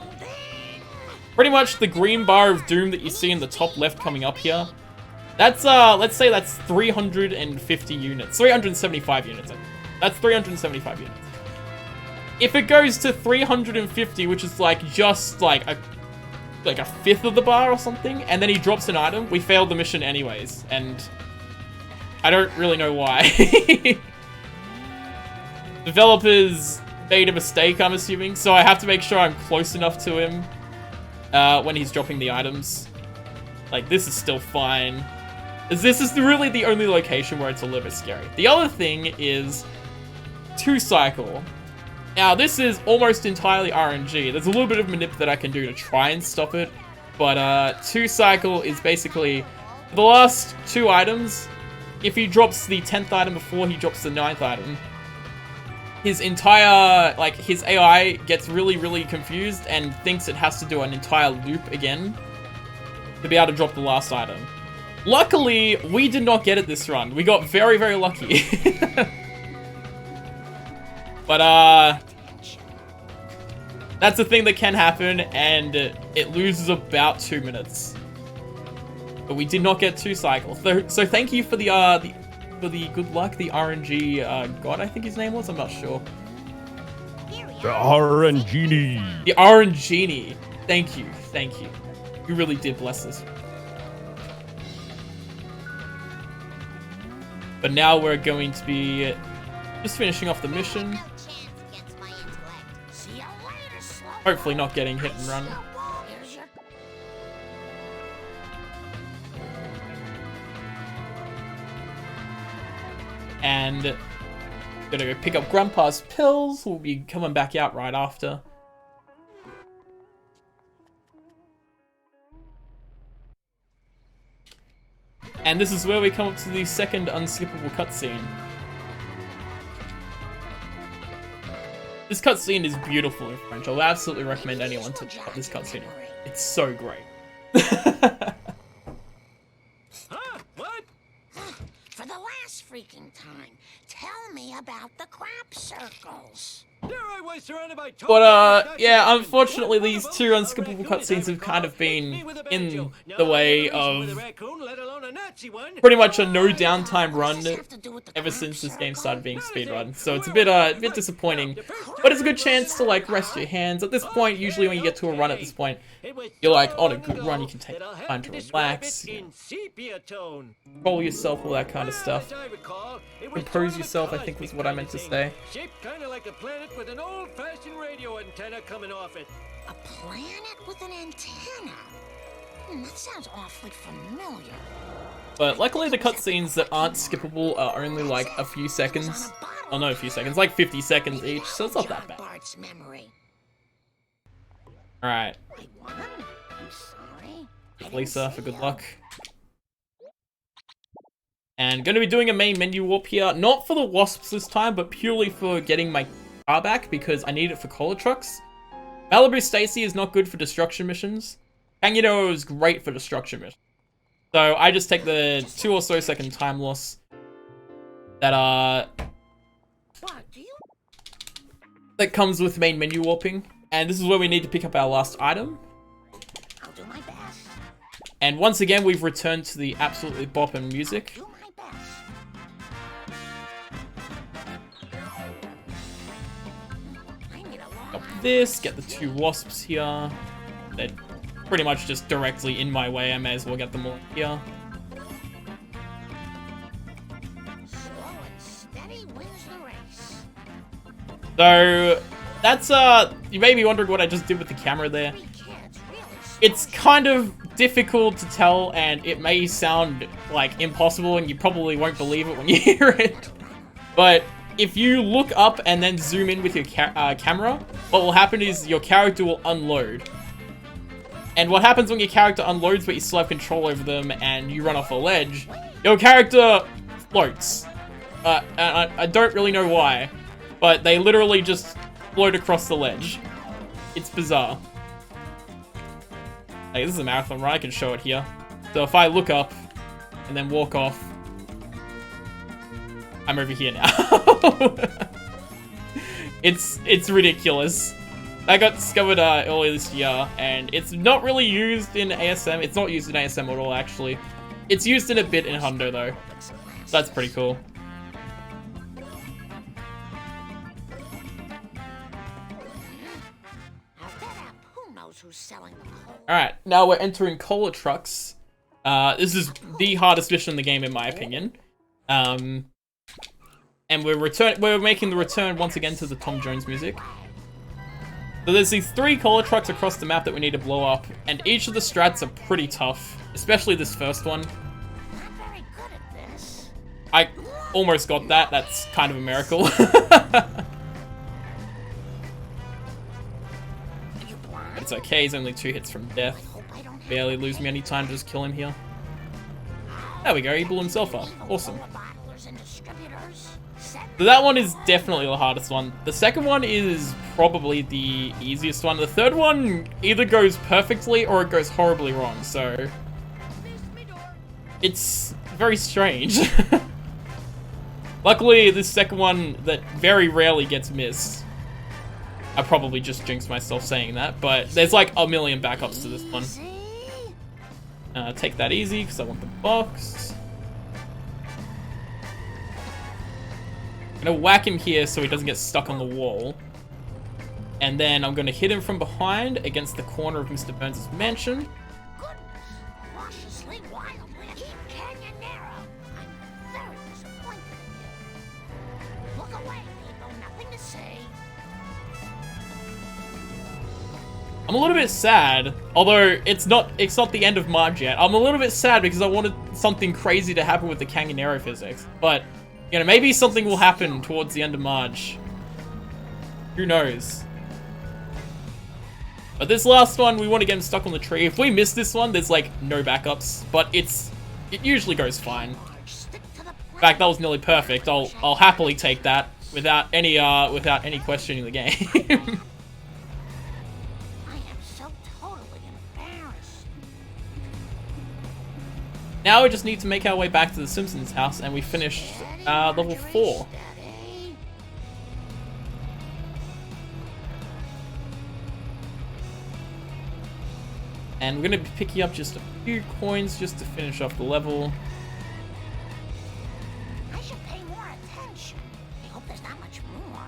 Pretty much the green bar of doom that you see in the top left coming up here. That's let's say that's 350 units. 375 units. That's 375 units. If it goes to 350, which is like just like a fifth of the bar or something, and then he drops an item, we failed the mission anyways, and I don't really know why. Developers made a mistake, I'm assuming, so I have to make sure I'm close enough to him when he's dropping the items. Like, this is still fine. This is really the only location where it's a little bit scary. The other thing is 2-cycle. Now, this is almost entirely RNG. There's a little bit of manip that I can do to try and stop it. But 2-cycle is basically the last 2 items. If he drops the 10th item before he drops the 9th item, his entire, like, his AI gets really, really confused and thinks it has to do an entire loop again to be able to drop the last item. Luckily, we did not get it this run. We got very, very lucky. But, that's the thing that can happen, and it loses about 2 minutes. But we did not get 2-cycle. So thank you for the good luck, the RNG god, I think his name was. I'm not sure. The RNGenie. The RNGenie. Thank you. Thank you. You really did bless us. But now we're going to be just finishing off the mission. Hopefully not getting hit and run. And gonna go pick up Grandpa's pills. We'll be coming back out right after. And this is where we come up to the second unskippable cutscene. This cutscene is beautiful in French. I would absolutely recommend anyone to check out this cutscene. It's so great. Huh? What? For the last freaking time, tell me about the crap circles. There I was surrounded by But, yeah, unfortunately these two unskippable cutscenes have kind of been in the way of pretty much a no downtime run ever since this game started being speedrun. So it's a bit disappointing, but it's a good chance to like rest your hands. At this point, usually when you get to a run at this point, you're like on a good run, you can take time to relax, control yourself, all that kind of stuff. Compose yourself, I think was what I meant to say. Shaped kind of like a planet with an old-fashioned radio antenna coming off it. A planet with an antenna? That sounds awfully familiar. But luckily the cutscenes that aren't skippable are only like a few seconds. Oh no, a few seconds, like 50 seconds each, so it's not that bad. Alright. Lisa, for good luck. And going to be doing a main menu warp here, not for the wasps this time, but purely for getting my car back, because I need it for cola trucks. Malibu Stacy is not good for destruction missions. Kangaroo is great for destruction missions. So I just take the 2 or so second time loss that comes with main menu warping. And this is where we need to pick up our last item. I'll do my best. And once again, we've returned to the absolutely boppin' music. Do my best. I need a lot. Up this, get the 2 wasps here. They're pretty much just directly in my way. I may as well get them all here. Slow and steady wins the race. So that's you may be wondering what I just did with the camera there. It's kind of difficult to tell, and it may sound like impossible, and you probably won't believe it when you hear it. But if you look up and then zoom in with your camera, what will happen is your character will unload. And what happens when your character unloads but you still have control over them and you run off a ledge, your character floats. And I don't really know why, but they literally just float across the ledge. It's bizarre. Hey, this is a marathon run, I can show it here. So if I look up and then walk off, I'm over here now. It's ridiculous. That got discovered earlier this year, and it's not really used in ASM. It's not used in ASM at all, actually. It's used in a bit in Hundo, though. So that's pretty cool. Alright, now we're entering cola trucks. This is the hardest mission in the game, in my opinion. And we're making the return once again to the Tom Jones music. So there's these 3 cola trucks across the map that we need to blow up, and each of the strats are pretty tough, especially this first one. I almost got that. That's kind of a miracle. It's okay, he's only 2 hits from death. Barely lose me any time to just kill him here. There we go, he blew himself up. Awesome. So that one is definitely the hardest one. The second one is probably the easiest one. The third one either goes perfectly or it goes horribly wrong, so it's very strange. Luckily, this second one that very rarely gets missed. I probably just jinxed myself saying that, but there's like a million backups to this one. Take that easy, because I want the box. I'm gonna whack him here so he doesn't get stuck on the wall. And then I'm gonna hit him from behind against the corner of Mr. Burns' mansion. I'm a little bit sad, although it's not the end of Marge yet. I'm a little bit sad because I wanted something crazy to happen with the Kanganero physics. But, you know, maybe something will happen towards the end of Marge. Who knows? But this last one, we want to get him stuck on the tree. If we miss this one, there's like no backups. But it's it usually goes fine. In fact, that was nearly perfect. I'll happily take that without any questioning the game. I am so totally embarrassed. Now we just need to make our way back to the Simpsons house, and we finished level 4. And we're going to be picking up just a few coins just to finish off the level. I should pay more attention. I hope there's not much more.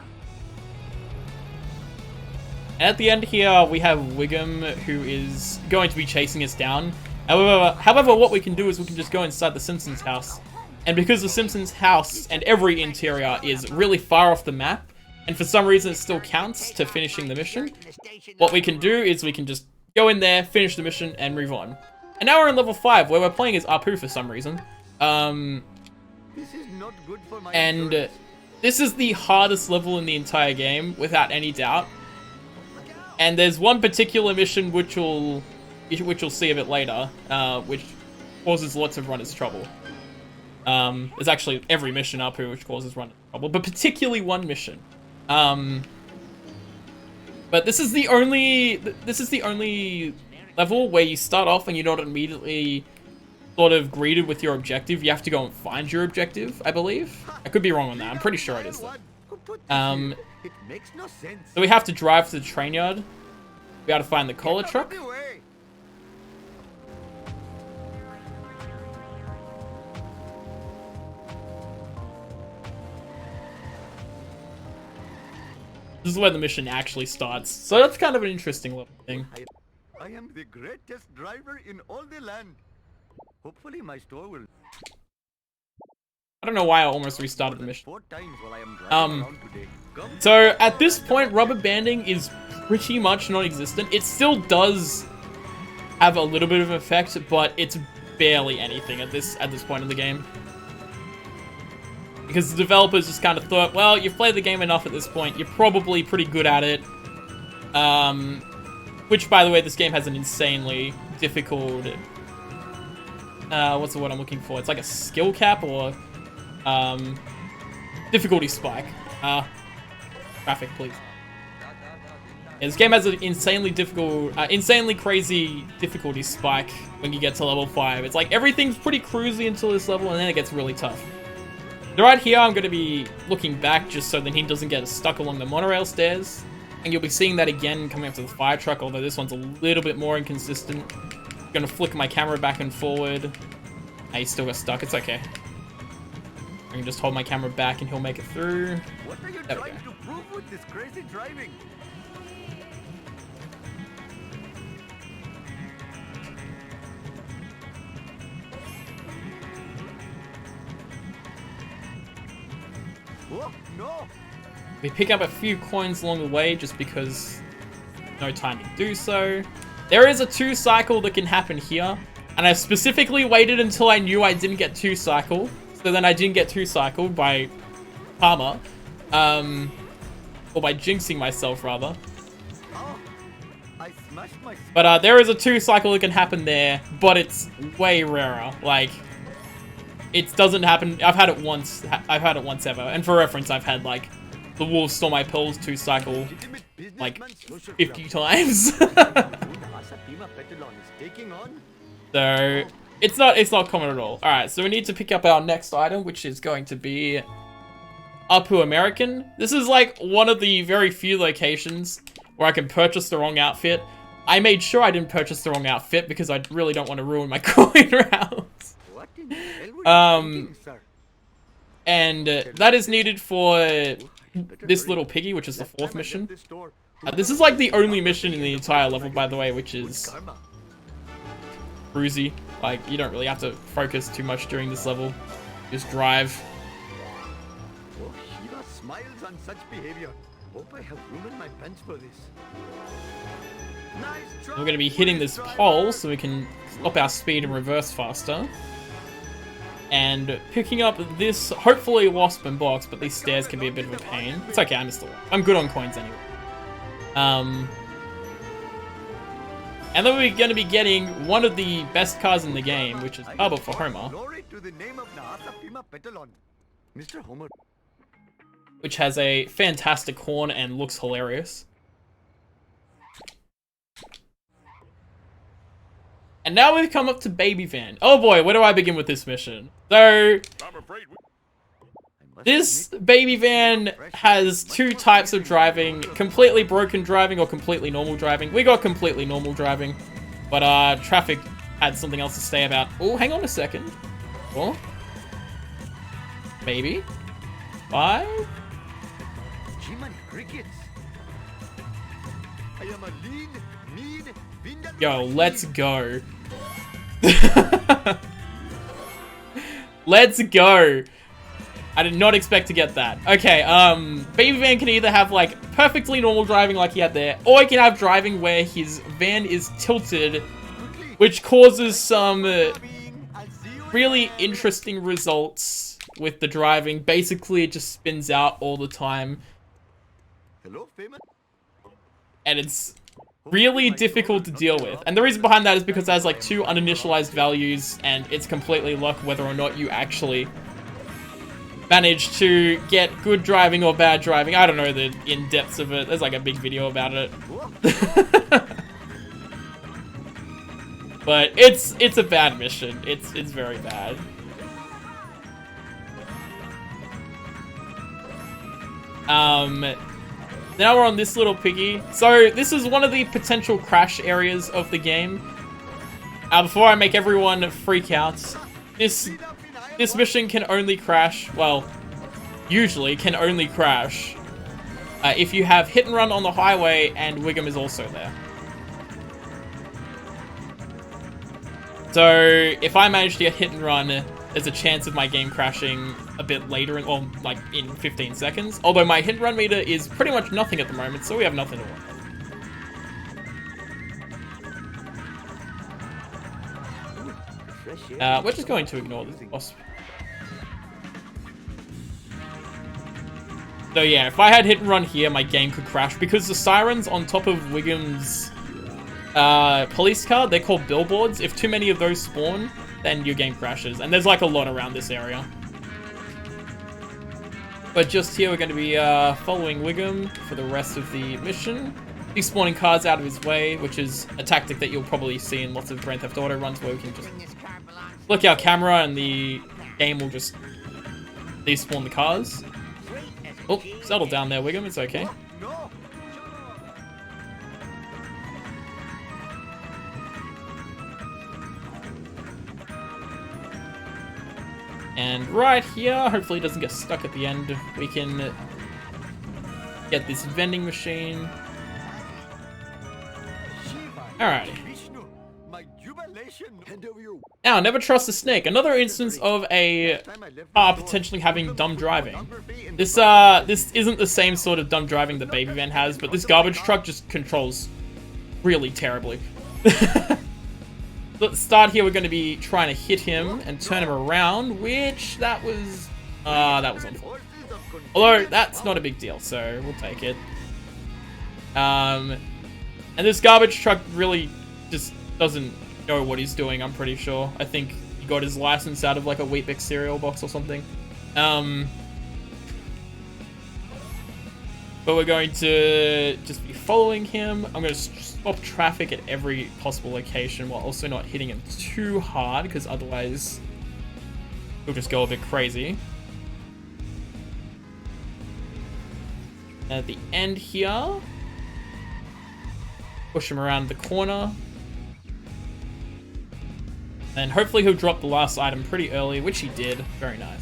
And at the end here, we have Wiggum, who is going to be chasing us down. However, what we can do is we can just go inside the Simpsons house. And because the Simpsons house and every interior is really far off the map, and for some reason it still counts to finishing the mission, what we can do is we can just go in there, finish the mission, and move on. And now we're in level 5, where we're playing as Apu for some reason. This is not good for my And insurance. this is the hardest level in the entire game, without any doubt. And there's one particular mission which you'll see a bit later, which causes lots of runners trouble. There's actually every mission Apu which causes runners trouble, but particularly one mission. But this is the only level where you start off and you're not immediately sort of greeted with your objective. You have to go and find your objective, I believe. I could be wrong on that. I'm pretty sure it is though. Who put this Um, here? It makes no sense. So we have to drive to the train yard. We gotta find the collar Get out truck. of the way. This is where the mission actually starts. So that's kind of an interesting little thing. I am the greatest driver in all the land. Hopefully my store will I don't know why I almost restarted the mission. 4 times while I am driving around today. Come So at this point, rubber banding is pretty much non-existent. It still does have a little bit of effect, but it's barely anything at this point in the game. Because the developers just kind of thought, well, you've played the game enough at this point, you're probably pretty good at it. Which, by the way, this game has an insanely difficult... what's the word I'm looking for? It's like a skill cap or... difficulty spike. Traffic, please. Yeah, this game has an insanely crazy difficulty spike when you get to level 5. It's like everything's pretty cruisy until this level, and then it gets really tough. So right here, I'm going to be looking back just so that he doesn't get stuck along the monorail stairs. And you'll be seeing that again coming up to the fire truck, although this one's a little bit more inconsistent. I'm going to flick my camera back and forward. He still got stuck. It's okay. I can just hold my camera back and he'll make it through. What are you There we trying to prove with this crazy driving? Oh, no! We pick up a few coins along the way just because no time to do so. There is a 2-cycle that can happen here. And I specifically waited until I knew I didn't get 2-cycle. So then I didn't get 2-cycled by karma. Or by jinxing myself, rather. Oh, I smashed my... But there is a 2-cycle that can happen there, but it's way rarer. Like, it doesn't happen. I've had it once ever. And for reference, I've had, like, the Wolves Stole My Pills 2-cycle, legitimate like, businessman social 50 club. times. Food Asapima Petalon is taking on. So, it's not common at all. Alright, so we need to pick up our next item, which is going to be Apu American. This is like one of the very few locations where I can purchase the wrong outfit. I made sure I didn't purchase the wrong outfit because I really don't want to ruin my coin rounds. What in the hell were you thinking, sir? And that is needed for this little piggy, which is the 4th mission. This is like the only mission in the entire level, by the way, which is Karma. cruisy. Like, you don't really have to focus too much during this level. Just drive. Oh, Shiva smiles on such behavior. Hope I have room in my pants for this. Nice try, We're going to be hitting this police pole driver. so we can up our speed and reverse faster. And picking up this, hopefully wasp and box, but these stairs can be a bit of a pain. It's okay, I missed the one. I'm good on coins anyway. And then we're going to be getting one of the best cars in the game, which is Turbo for Homer, Glory to the name of Nahasa Pima Petalon. Mr. Homer. which has a fantastic horn and looks hilarious. And now we've come up to Baby Van. Oh boy, where do I begin with this mission? So, this Baby Van has two types of driving, completely broken driving or completely normal driving. We got completely normal driving, but traffic had something else to say about. Oh, hang on a second. Oh, maybe 5. G-Man crickets. I am a lean, mean, Vindaloo Yo, machine. let's go. Let's go. I did not expect to get that. Okay, Baby Van can either have like perfectly normal driving like he had there, or he can have driving where his van is tilted, which causes some really interesting results with the driving. Basically, it just spins out all the time, Hello, famous. and it's really difficult to deal with. And the reason behind that is because it has like 2 uninitialized values, and it's completely luck whether or not you actually manage to get good driving or bad driving. I don't know the in-depths of it. There's like a big video about it. But it's a bad mission. It's very bad. Now we're on this little piggy. So this is one of the potential crash areas of the game. Before I make everyone freak out, this mission can only crash, well, usually can only crash if you have hit and run on the highway and Wiggum is also there. So if I manage to get hit and run, there's a chance of my game crashing a bit later, or like in 15 seconds. Although my hit and run meter is pretty much nothing at the moment, so we have nothing to worry about. We're just going to ignore this boss. So yeah, if I had hit and run here, my game could crash because the sirens on top of Wiggum's police car, they're called billboards. If too many of those spawn, then your game crashes. And there's like a lot around this area. But just here, we're going to be following Wiggum for the rest of the mission. Be spawning cars out of his way, which is a tactic that you'll probably see in lots of Grand Theft Auto runs where we can just flick our camera and the game will just despawn the cars. Oh, settle down there, Wiggum. It's okay. No. And right here, hopefully it doesn't get stuck at the end, we can get this vending machine. Alright. Vishnu, my jubilation. Hand over your Now, never trust a snake. Another instance of a time I left car the door. potentially having dumb driving. Photography in This the this isn't the same sort of dumb driving that Baby Van has, but this garbage truck just controls really terribly. Let's start here. We're going to be trying to hit him and turn him around, which that was unfortunate. horses of con- Although that's not a big deal, so we'll take it. And this garbage truck really just doesn't know what he's doing, I'm pretty sure. I think he got his license out of like a Weet-Bix cereal box or something. But we're going to just be following him. I'm going to stop traffic at every possible location while also not hitting him too hard, because otherwise he'll just go a bit crazy. At the end here, push him around the corner. And hopefully he'll drop the last item pretty early, which he did. Very nice.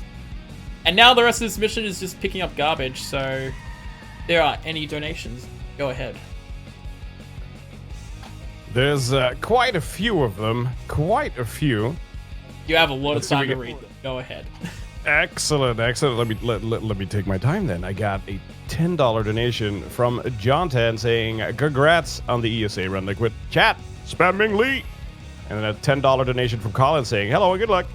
And now the rest of this mission is just picking up garbage, so if there are any donations, go ahead. There's quite a few of them. Quite a few. You have a lot Let's of see if time we to get- read them. Go ahead. Excellent, excellent. Let me take my time then. I got a $10 donation from John Tan saying, "Congrats on the ESA run, Liquid. Chat, spamming Lee." And then a $10 donation from Colin saying, "Hello and good luck."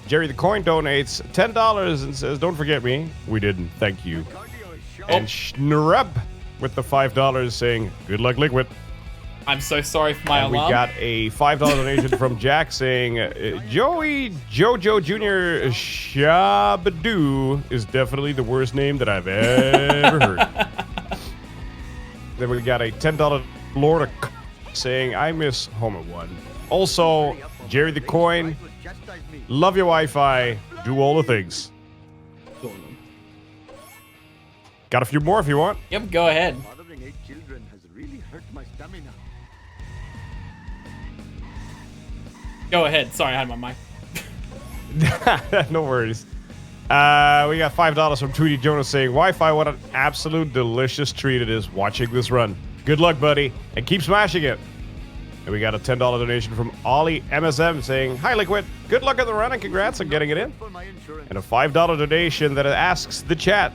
Jerry the Coin donates $10 and says, "Don't forget me." We didn't. Thank you. cardio shot. And Schnrub with the $5 saying, "Good luck, Liquid." I'm so sorry for my And we alarm. got a $5 donation from Jack saying, Joey Jojo Jr. Shabadoo is definitely the worst name that I've ever heard. Then we got a $10 Florida saying, I miss Homer 1. Also, Jerry the Coin, love your Wi-Fi, do all the things. Got a few more if you want. Yep, go ahead. Fathering 8 children has really hurt my stamina. Go ahead. Sorry, I had my mic. No worries. We got $5 from Tweety Jonas saying, Wi-Fi, what an absolute delicious treat it is watching this run. Good luck, buddy, and keep smashing it. And we got a $10 donation from Ollie MSM saying, Hi, Liquid. Good luck at the run and congrats on getting it in. For my insurance. And a $5 donation that asks the chat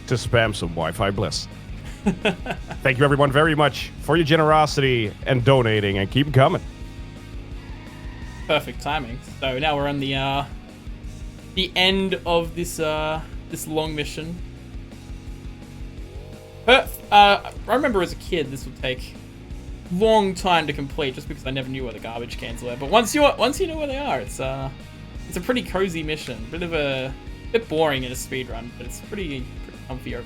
to spam some Wi-Fi bliss. Thank you, everyone, very much for your generosity and donating, and keep 'em coming. Perfect timing. So now we're on the end of this this long mission. I remember as a kid this would take long time to complete just because I never knew where the garbage cans were. But once you know where they are, it's a pretty cozy mission. Bit boring in a speedrun, but it's pretty comfy.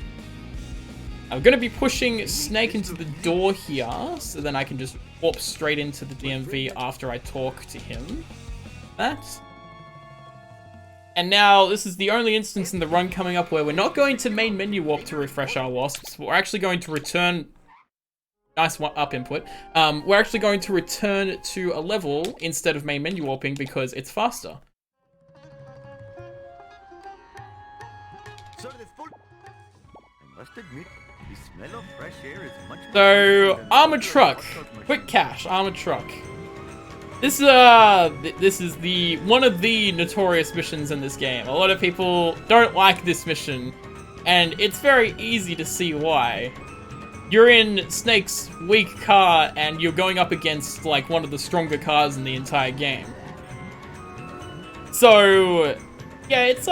I'm gonna be pushing Snake into the door here, so then I can just warp straight into the DMV after I talk to him. And now this is the only instance in the run coming up where we're not going to main menu warp to refresh our wasps. We're actually going to return. Nice one up input. We're actually going to return to a level instead of main menu warping because it's faster. Sir, this full. I must admit, the smell of fresh air is much more So, than Armored the Truck. hot dog machine. Quick cash, Armored Truck. This is one of the notorious missions in this game. A lot of people don't like this mission, and it's very easy to see why. You're in Snake's weak car, and you're going up against like one of the stronger cars in the entire game. So, yeah, it's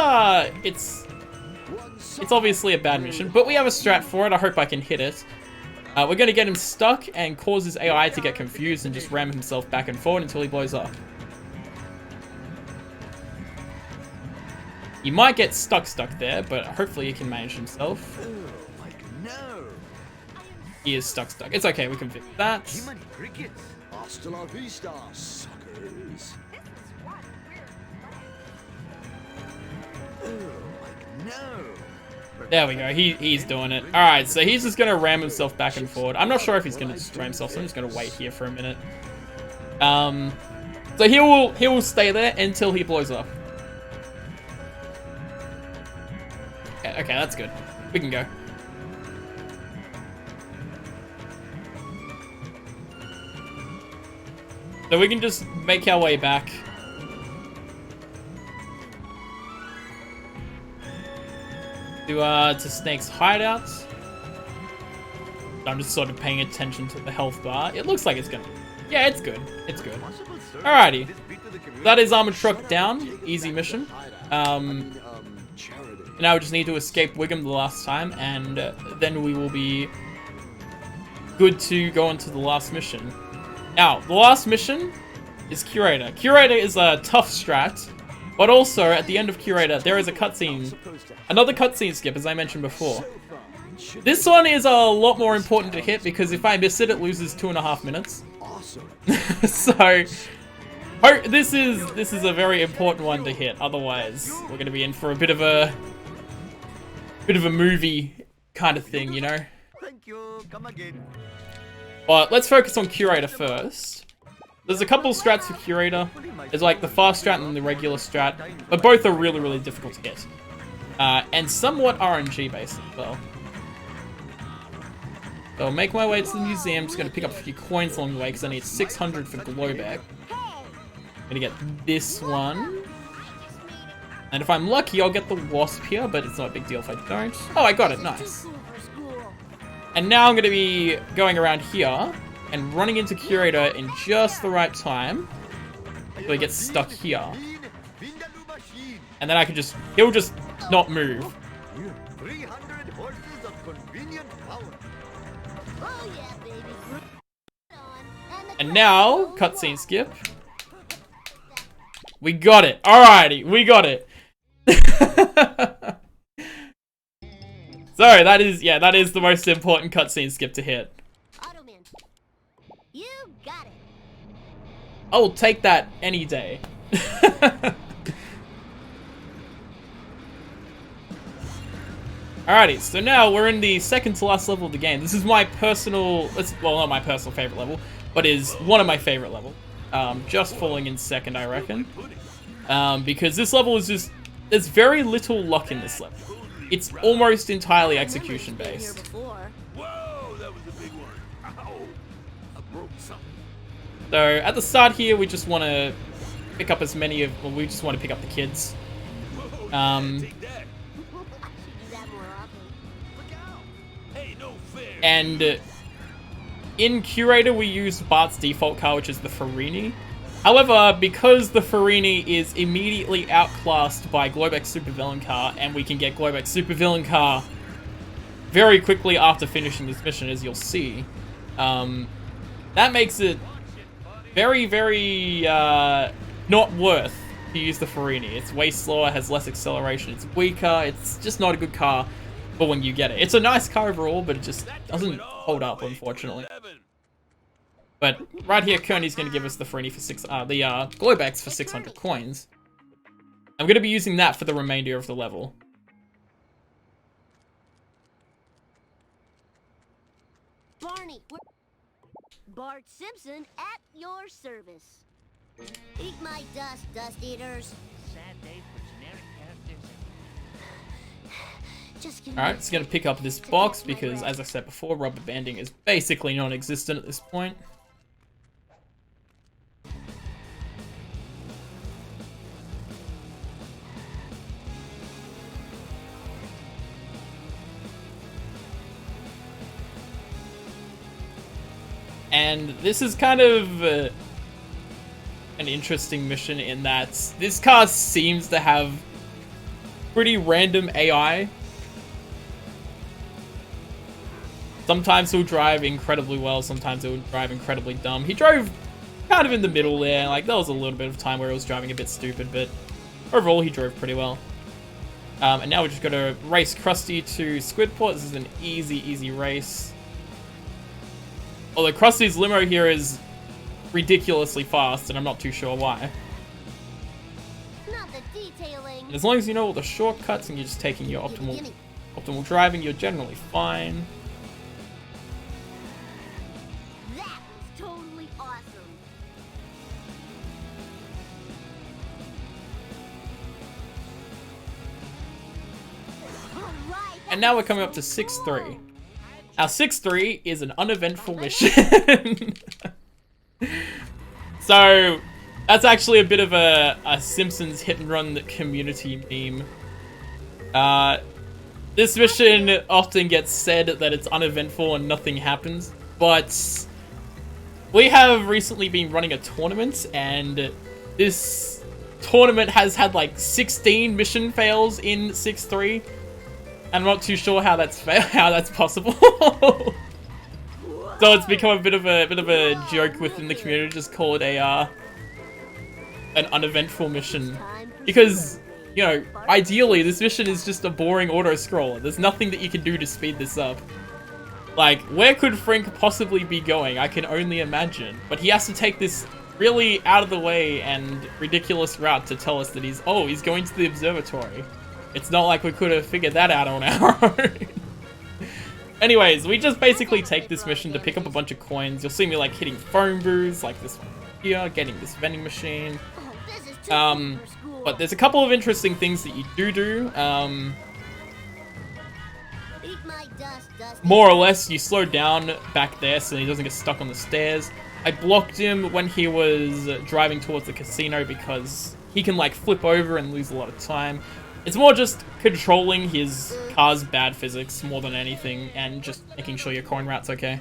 obviously a bad mission, but we have a strat for it. I hope I can hit it. We're going to get him stuck and cause his AI to get confused and just ram himself back and forward until he blows up. He might get stuck there, but hopefully he can manage himself. No. He is stuck. It's okay, we can fix that. Too many crickets. Hasta la vista, suckers. No. There we go, he's doing it. Alright, so he's just gonna ram himself back and forward. I'm not sure if he's gonna destroy himself, so I'm just gonna wait here for a minute. So he will stay there until he blows up. Okay, that's good. We can go. So we can just make our way back. To Snake's hideout. I'm just sort of paying attention to the health bar. It looks like it's gonna... Yeah, it's good. It's good. Alrighty. That is Armored Truck down. Easy mission. Now we just need to escape Wiggum the last time, and then we will be good to go into the last mission. Now, the last mission is Curator. Curator is a tough strat, but also at the end of Curator, there is a cutscene. Another cutscene skip, as I mentioned before. This one is a lot more important to hit because if I miss it, it loses 2.5 minutes. So, this is a very important one to hit. Otherwise, we're gonna be in for a bit of a movie kind of thing, you know. Thank you. Come again. But let's focus on Curator first. There's a couple of strats for Curator. There's like the fast strat and the regular strat, but both are really, really difficult to get. And somewhat RNG based as well. So I'll make my way to the museum. Just gonna pick up a few coins along the way because I need 600 for Glowback. Gonna get this one. And if I'm lucky, I'll get the Wasp here, but it's not a big deal if I don't. Oh, I got it, nice. And now I'm gonna be going around here and running into Curator in just the right time. So he gets stuck here. And then I can just, he'll just not move. 300 horses of convenient power. Oh yeah, baby. And now, cutscene skip. We got it. Alrighty, we got it. So that is the most important cutscene skip to hit. Automan, you got it. I will take that any day. Alrighty, so now we're in the second to last level of the game. This is my personal, well, not my personal favorite level, but is one of my favorite levels. Just falling in second, I reckon. Because this level is just, there's very little luck in this level. It's almost entirely execution based. Whoa, that was a big one. Ow. I broke something. So at the start here, we just want to pick up as many of, well, we just want to pick up the kids. Whoa, take that. I should do that more often. Look out. Hey, no fair. And in Curator, we use Bart's default car, which is the Farini. However, because the Farini is immediately outclassed by Globek's Supervillain car, and we can get Globek's Supervillain car very quickly after finishing this mission, as you'll see, that makes it very, very not worth to use the Farini. It's way slower, has less acceleration, it's weaker, it's just not a good car for when you get it. It's a nice car overall, but it just doesn't hold up, unfortunately. But right here, Kearney's going to give us the Farini for the Globeks for 600 coins. I'm going to be using that for the remainder of the level. Barney, Bart Simpson at your service. Eat my dust, dust eaters. Sad day for generic characters. Just give Alright, it's going to pick up this box because, as I said before, rubber banding is basically non-existent at this point. And this is kind of an interesting mission in that this car seems to have pretty random AI. Sometimes he'll drive incredibly well, sometimes he'll drive incredibly dumb. He drove kind of in the middle there, like there was a little bit of time where he was driving a bit stupid, but overall he drove pretty well. And now we're just gonna race Krusty to Squidport. This is an easy race. Although Krusty's limo here is ridiculously fast, and I'm not too sure why. Not the detailing. And as long as you know all the shortcuts and you're just taking your optimal driving, you're generally fine. That was totally awesome. Alright, And now we're coming up to 6-3. Now 6-3 is an uneventful mission. So that's actually a bit of a Simpsons hit and run community meme. This mission often gets said that it's uneventful and nothing happens, but we have recently been running a tournament, and this tournament has had like 16 mission fails in 6-3. I'm not too sure how that's possible. So it's become a bit of a joke within the community, just call it an uneventful mission, because you know, ideally this mission is just a boring auto scroller. There's nothing that you can do to speed this up. Like, where could Frank possibly be going? I can only imagine. But he has to take this really out of the way and ridiculous route to tell us that he's going to the observatory. It's not like we could have figured that out on our own. Anyways, we just basically take this mission to pick up a bunch of coins. You'll see me like hitting phone booths, like this one here, getting this vending machine. Oh, this is too cool for school. But there's a couple of interesting things that you do. Eat my dust, dust More or less, you slow down back there so he doesn't get stuck on the stairs. I blocked him when he was driving towards the casino because he can like flip over and lose a lot of time. It's more just controlling his car's bad physics more than anything, and just making sure your coin route's okay.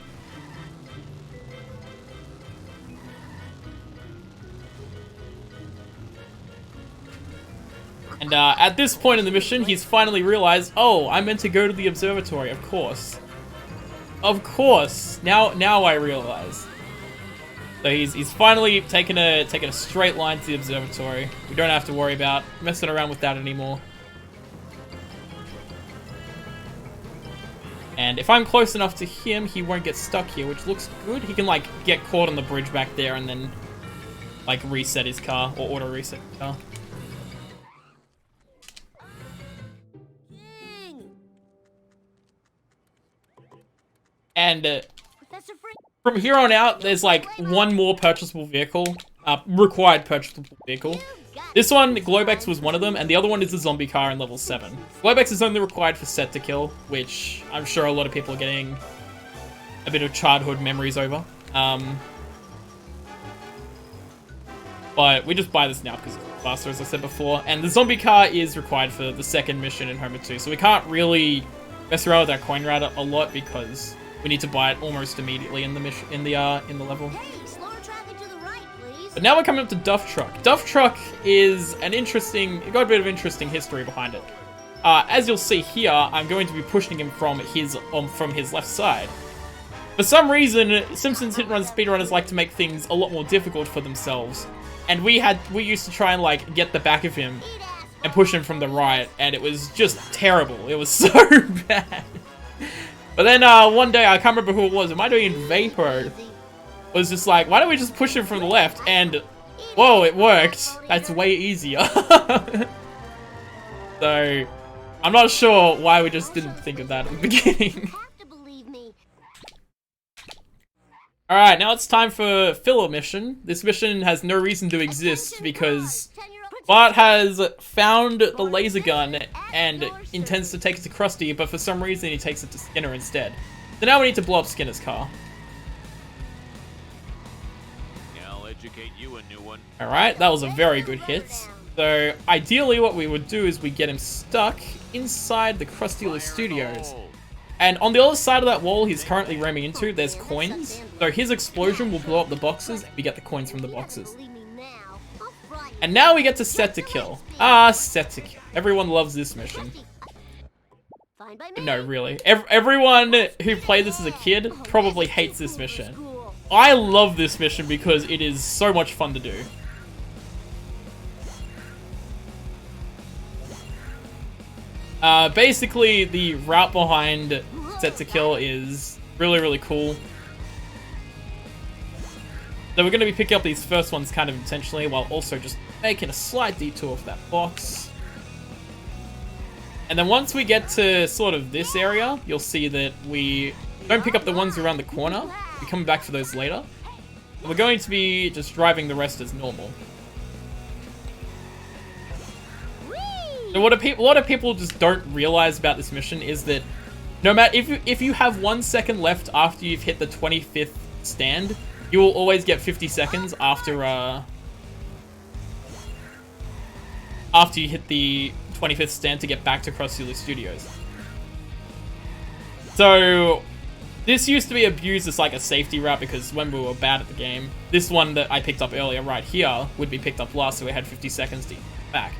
And at this point in the mission, he's finally realized, oh, I meant to go to the observatory, of course. Of course! Now I realize. So he's finally taken a straight line to the observatory. We don't have to worry about messing around with that anymore. And if I'm close enough to him, he won't get stuck here, which looks good. He can, like, get caught on the bridge back there and then, like, reset his car, or auto-reset his car. And, Professor Frick. from here on out, there's, like, one more purchasable vehicle, required purchasable vehicle. This one, Globex was one of them, and the other one is the zombie car in level 7. Globex is only required for set to kill, which I'm sure a lot of people are getting a bit of childhood memories over. But we just buy this now because it's faster, as I said before. And the zombie car is required for the second mission in Homer 2, so we can't really mess around with our coin router a lot because we need to buy it almost immediately in the mission in the level. Hey, slower traffic to the right, please. But now we're coming up to Duff Truck. Duff Truck is an interesting, got a bit of interesting history behind it. As you'll see here, I'm going to be pushing him from his left side. For some reason, Simpsons hit and run speedrunners like to make things a lot more difficult for themselves. And we used to try and, like, get the back of him and push him from the right, and it was just terrible. It was so bad. But then one day, I can't remember who it was. Am I doing Vapor? Was just like, why don't we just push him from the left? And whoa, it worked. That's way easier. So I'm not sure why we just didn't think of that at the beginning. Have to believe me. Alright, now it's time for filler mission. This mission has no reason to exist because Bart has found the laser gun and intends to take it to Krusty, but for some reason he takes it to Skinner instead. So now we need to blow up Skinner's car. I'll educate you a new one. Alright, that was a very good hit. So ideally what we would do is we get him stuck inside the Krusty Studios. And on the other side of that wall he's currently ramming into, there's coins. So his explosion will blow up the boxes, and we get the coins from the boxes. And now we get to set to kill. Set to kill. Everyone loves this mission. No, really. Everyone who played this as a kid probably hates this mission. I love this mission because it is so much fun to do. Basically, the route behind set to kill is really, really cool. So we're going to be picking up these first ones kind of intentionally while also just making a slight detour of that box. And then once we get to sort of this area, you'll see that we don't pick up the ones around the corner. We're coming back for those later. We're going to be just driving the rest as normal. So what a lot of people just don't realize about this mission is that no matter if you have 1 second left after you've hit the 25th stand, you will always get 50 seconds after you hit the 25th stand to get back to Krusty Studios. So this used to be abused as like a safety route because when we were bad at the game, this one that I picked up earlier right here would be picked up last, so we had 50 seconds to get back.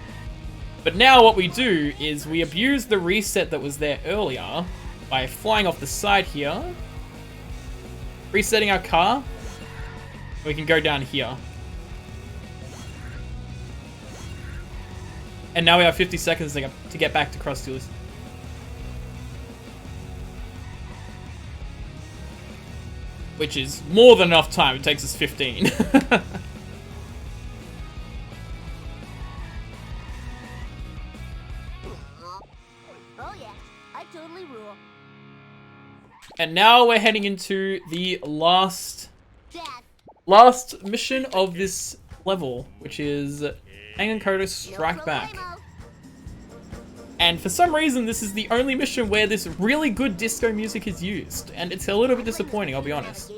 But now what we do is we abuse the reset that was there earlier by flying off the side here, resetting our car. We can go down here. And now we have 50 seconds to get back to Krusty. Which is more than enough time. It takes us 15. Oh yeah, I totally rule. And now we're heading into the last mission of this level, which is Angenkoda Strike Back. And for some reason, this is the only mission where this really good disco music is used, and it's a little bit disappointing, I'll be honest.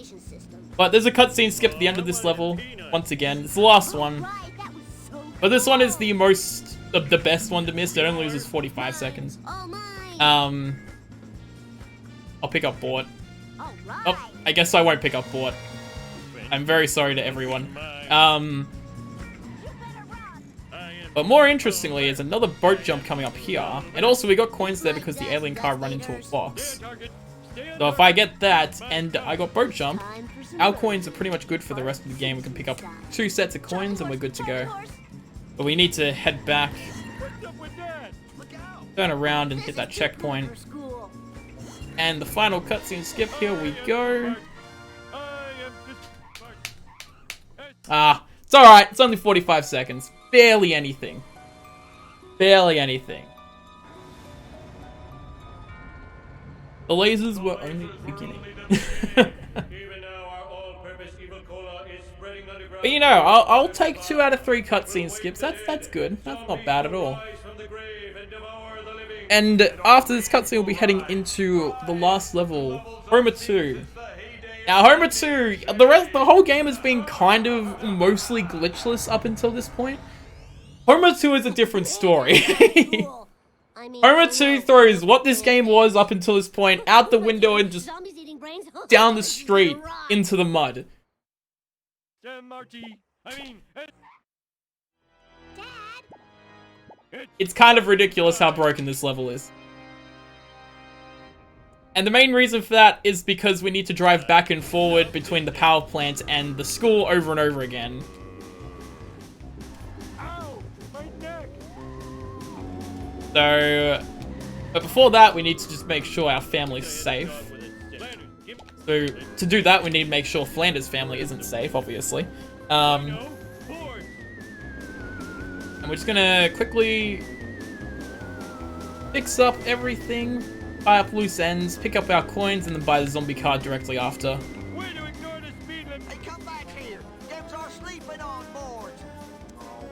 But there's a cutscene skip at the end of this level, once again. It's the last one. But this one is the best one to miss. It only loses 45 seconds. I'll pick up Bort. Oh, I guess I won't pick up Bort. I'm very sorry to everyone. But more interestingly is another boat jump coming up here. And also we got coins there because the alien car ran into a box. So if I get that and I got boat jump, Time for some our work. coins are pretty much good for the rest of the game. We can pick up 2 sets of coins and we're good to go. But we need to head back, turn around and hit that checkpoint. For school. And the final cutscene skip, here we go. Ah, it's alright, it's only 45 seconds. Barely anything. Barely anything. The lasers were only the beginning. But you know, I'll take 2 out of 3 cutscene skips. That's good. That's not bad at all. And after this cutscene, we'll be heading into the last level, Homer 2. Now, Homer 2, the whole game has been kind of mostly glitchless up until this point. Homer 2 is a different story. Cool. I mean, Homer 2 throws what this game was up until this point out the window and just zombies eating brains. down the street into the mud. It's kind of ridiculous how broken this level is. And the main reason for that is because we need to drive back and forward between the power plant and the school over and over again. So, but before that, we need to just make sure our family's safe. So, to do that, we need to make sure Flanders' family isn't safe, obviously. And we're just gonna quickly fix up everything, tie up loose ends, pick up our coins, and then buy the zombie car directly after. Hey, come back here. Devs are sleeping on board. Oh,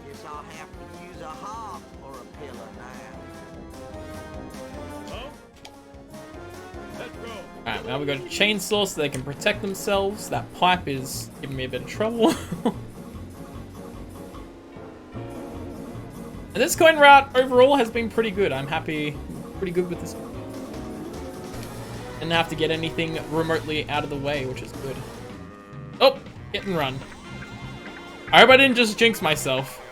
guess I'll have to use a hop or a pillow now. Alright, now we've got a chainsaw so they can protect themselves. That pipe is giving me a bit of trouble. And this coin route overall has been pretty good. I'm happy, pretty good with this one. Didn't have to get anything remotely out of the way, which is good. Oh, hit and run. I hope I didn't just jinx myself.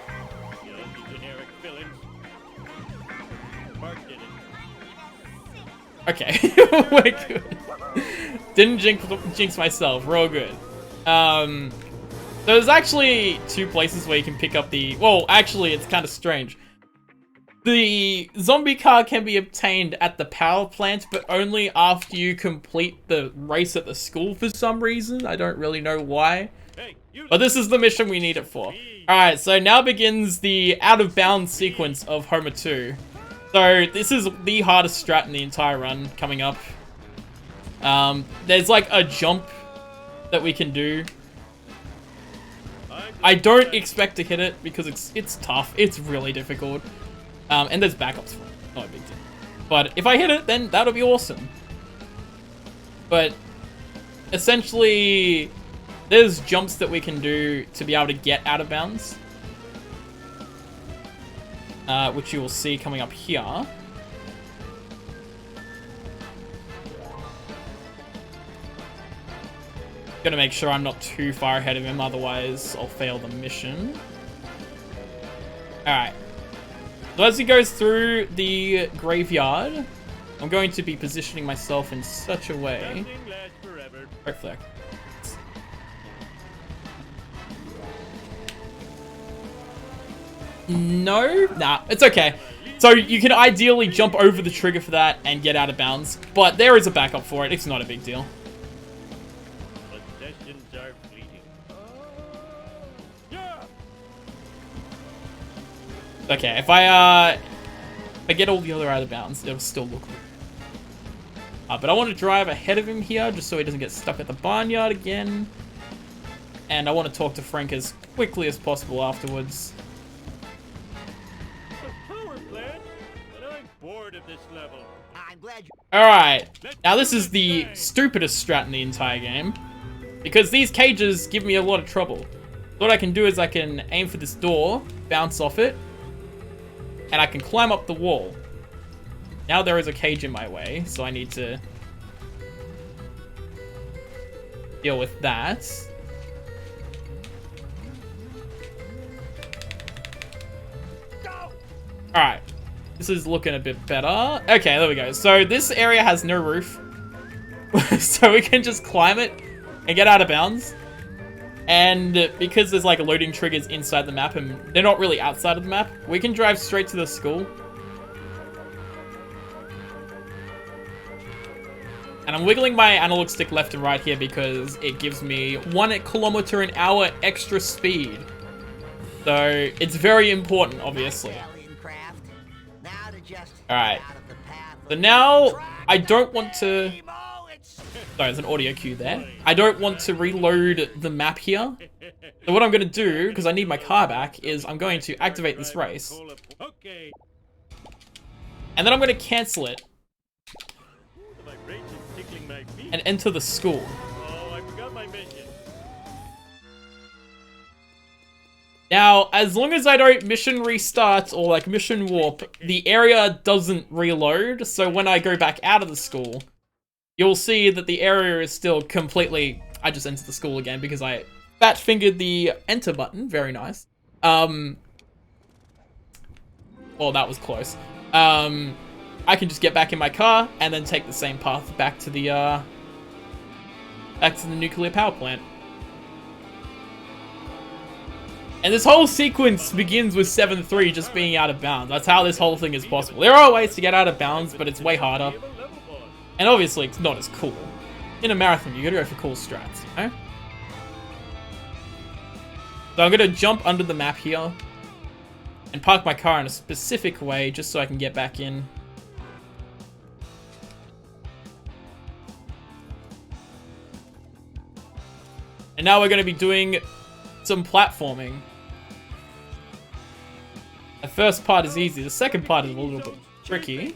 Okay, we're good. Didn't jinx myself, we're all good. There's actually 2 places where you can pick up the... Well, actually, it's kind of strange. The zombie car can be obtained at the power plant, but only after you complete the race at the school for some reason. I don't really know why. But this is the mission we need it for. Alright, so now begins the out-of-bounds sequence of Homer 2. So, this is the hardest strat in the entire run coming up. There's like a jump that we can do. I don't expect to hit it because it's tough. It's really difficult. And there's backups for it. Not a big deal. But if I hit it, then that'll be awesome. But essentially, there's jumps that we can do to be able to get out of bounds. Which you will see coming up here. Gotta make sure I'm not too far ahead of him, otherwise I'll fail the mission. Alright. So as he goes through the graveyard, I'm going to be positioning myself in such a way... Hopefully No? Nah, it's okay. So you can ideally jump over the trigger for that and get out of bounds, but there is a backup for it. It's not a big deal. Okay, if I get all the other out of bounds, it'll still look good. But I want to drive ahead of him here, just so he doesn't get stuck at the barnyard again. And I want to talk to Frank as quickly as possible afterwards. Alright, now this is the stupidest strat in the entire game. Because these cages give me a lot of trouble. What I can do is I can aim for this door, bounce off it, and I can climb up the wall. Now there is a cage in my way, so I need to deal with that. Alright. This is looking a bit better. Okay, there we go. So this area has no roof. So we can just climb it and get out of bounds. And because there's like loading triggers inside the map and they're not really outside of the map, we can drive straight to the school. And I'm wiggling my analog stick left and right here because it gives me 1 kilometer an hour extra speed. So it's very important, obviously. Alright. So now I don't want to... Sorry, there's an audio cue there. I don't want to reload the map here. So what I'm going to do, because I need my car back, is I'm going to activate this race. And then I'm going to cancel it. And enter the school. Now, as long as I don't mission restart or like mission warp, the area doesn't reload. So when I go back out of the school, you'll see that the area is still completely... I just entered the school again because I fat fingered the enter button. Very nice. Well, that was close. I can just get back in my car and then take the same path back to the nuclear power plant. And this whole sequence begins with 7-3 just being out of bounds. That's how this whole thing is possible. There are ways to get out of bounds, but it's way harder. And obviously, it's not as cool. In a marathon, you gotta go for cool strats, you know? So I'm gonna jump under the map here and park my car in a specific way just so I can get back in. And now we're gonna be doing some platforming. The first part is easy. The second part is a little bit tricky.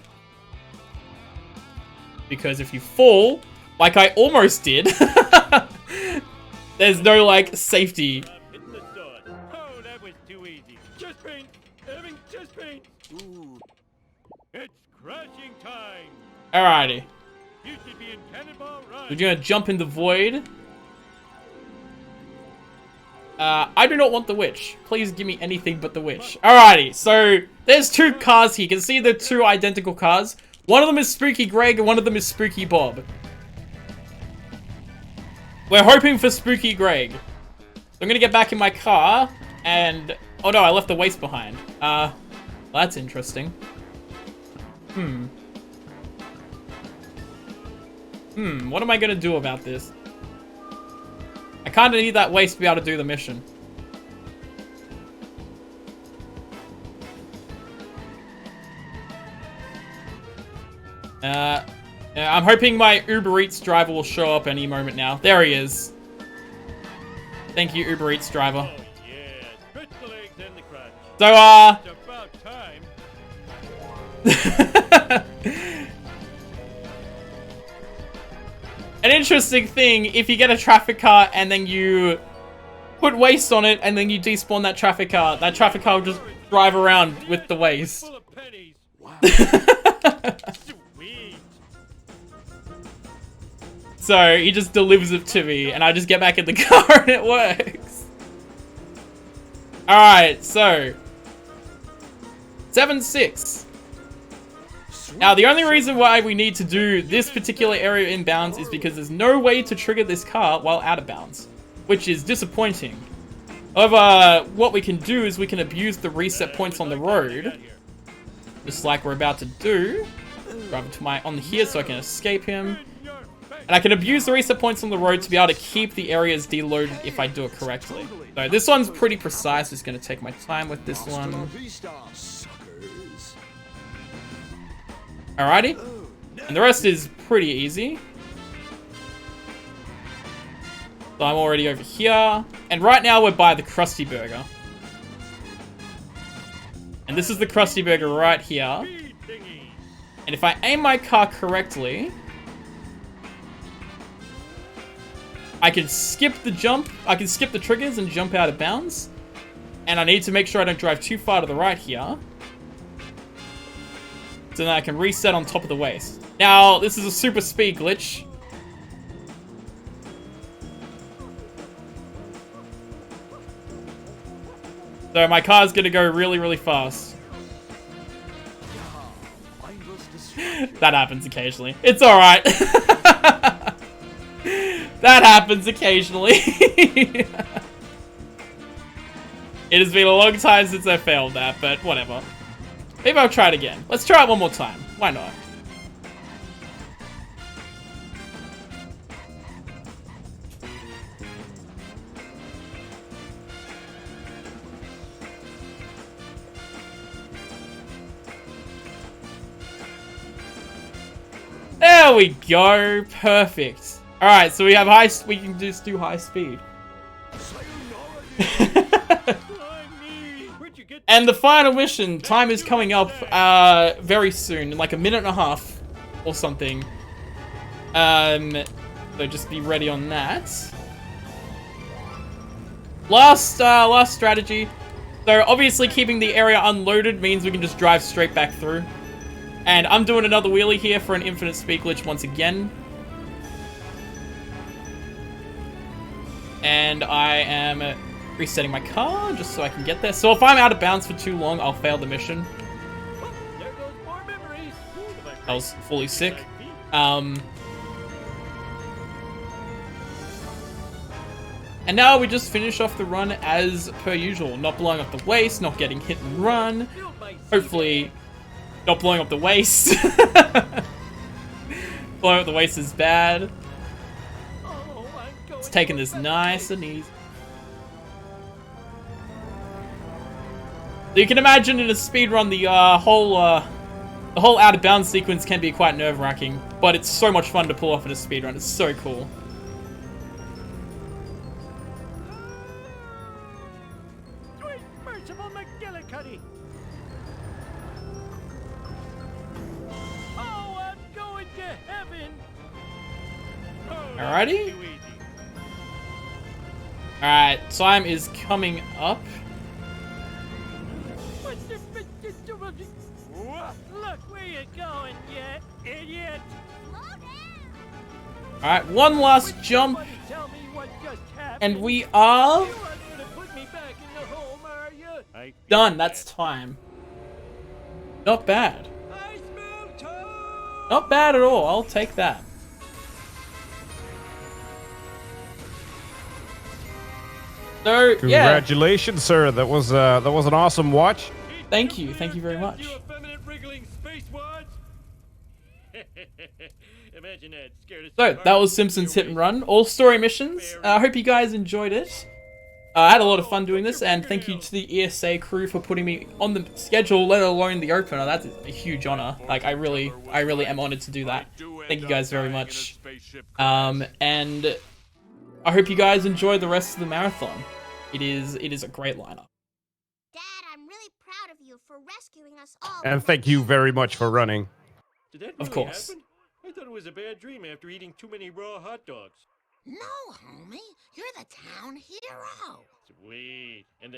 Because if you fall, like I almost did, there's no, like, safety. Oh, that was too easy. Just paint. Having just paint. Ooh. It's crashing time. Alrighty. You should be in cannonball run. We're gonna jump in the void. I do not want the witch. Please give me anything but the witch. Alrighty, so there's 2 cars here. You can see the 2 identical cars. One of them is Spooky Greg and one of them is Spooky Bob. We're hoping for Spooky Greg. So I'm gonna get back in my car and... Oh no, I left the waste behind. That's interesting. What am I gonna do about this? I kinda need that waste to be able to do the mission. I'm hoping my Uber Eats driver will show up any moment now. There he is. Thank you, Uber Eats driver. Oh, yeah. Stretch the legs and the crutch. So, It's about time. an interesting thing, if you get a traffic car and then you put waste on it and then you despawn that traffic car will just drive around with the waste. Full of pennies. Wow. Sweet. So he just delivers it to me and I just get back in the car and it works. Alright, so 7-6. Now, the only reason why we need to do this particular area in bounds is because there's no way to trigger this car while out of bounds, which is disappointing. However, what we can do is we can abuse the reset points on the road, just like we're about to do. Drive it to on here so I can escape him. And I can abuse the reset points on the road to be able to keep the areas deloaded if I do it correctly. So this one's pretty precise. Just going to take my time with this one. Alrighty. And the rest is pretty easy. So I'm already over here. And right now we're by the Krusty Burger. And this is the Krusty Burger right here. And if I aim my car correctly, I can skip the jump. I can skip the triggers and jump out of bounds. And I need to make sure I don't drive too far to the right here. So then I can reset on top of the waist. Now, this is a super speed glitch. So my car's gonna go really, really fast. That happens occasionally. It's alright. That happens occasionally. It has been a long time since I failed that, but whatever. Maybe I'll try it again. Let's try it one more time. Why not? There we go. Perfect. All right, so we have high. We can just do high speed. And the final mission time is coming up very soon, in like a minute and a half or something. So just be ready on that. Last strategy. So obviously keeping the area unloaded means we can just drive straight back through. And I'm doing another wheelie here for an infinite speed glitch once again. And I am resetting my car just so I can get there. So if I'm out of bounds for too long, I'll fail the mission. Oh, there goes more memories. I was fully sick. And now we just finish off the run as per usual. Not blowing up the waist, not getting hit and run. Hopefully, not blowing up the waist. Blowing up the waist is bad. It's taking this nice and easy. So you can imagine in a speedrun the whole out of bounds sequence can be quite nerve-wracking, but it's so much fun to pull off in a speedrun. It's so cool. Sweet merciful McGillicuddy. Oh, I'm going to heaven. Oh, Alrighty. Alright, time is coming up. Look where you're going, you idiot. Alright, one last jump. Tell me what just happened. And we are You aren't gonna put me back in the home, are you? done. That's time. Not bad. I smell toad. Not bad at all. I'll take that. So, yeah. Congratulations, sir. That was an awesome watch. Thank you. Thank you very much. You effeminate wriggling space wads. Imagine that. Scared of So, that was Simpsons Hit and Run. All story missions. I hope you guys enjoyed it. I had a lot of fun doing this, and thank you to the ESA crew for putting me on the schedule, let alone the opener. That's a huge honor. Like, I really am honored to do that. Thank you guys very much. And I hope you guys enjoy the rest of the marathon. It is a great lineup. Dad, I'm really proud of you for rescuing us all. And thank you very much for running. Did that Of really course. happen? I thought it was a bad dream after eating too many raw hot dogs. No, homie, you're the town hero. Sweet. And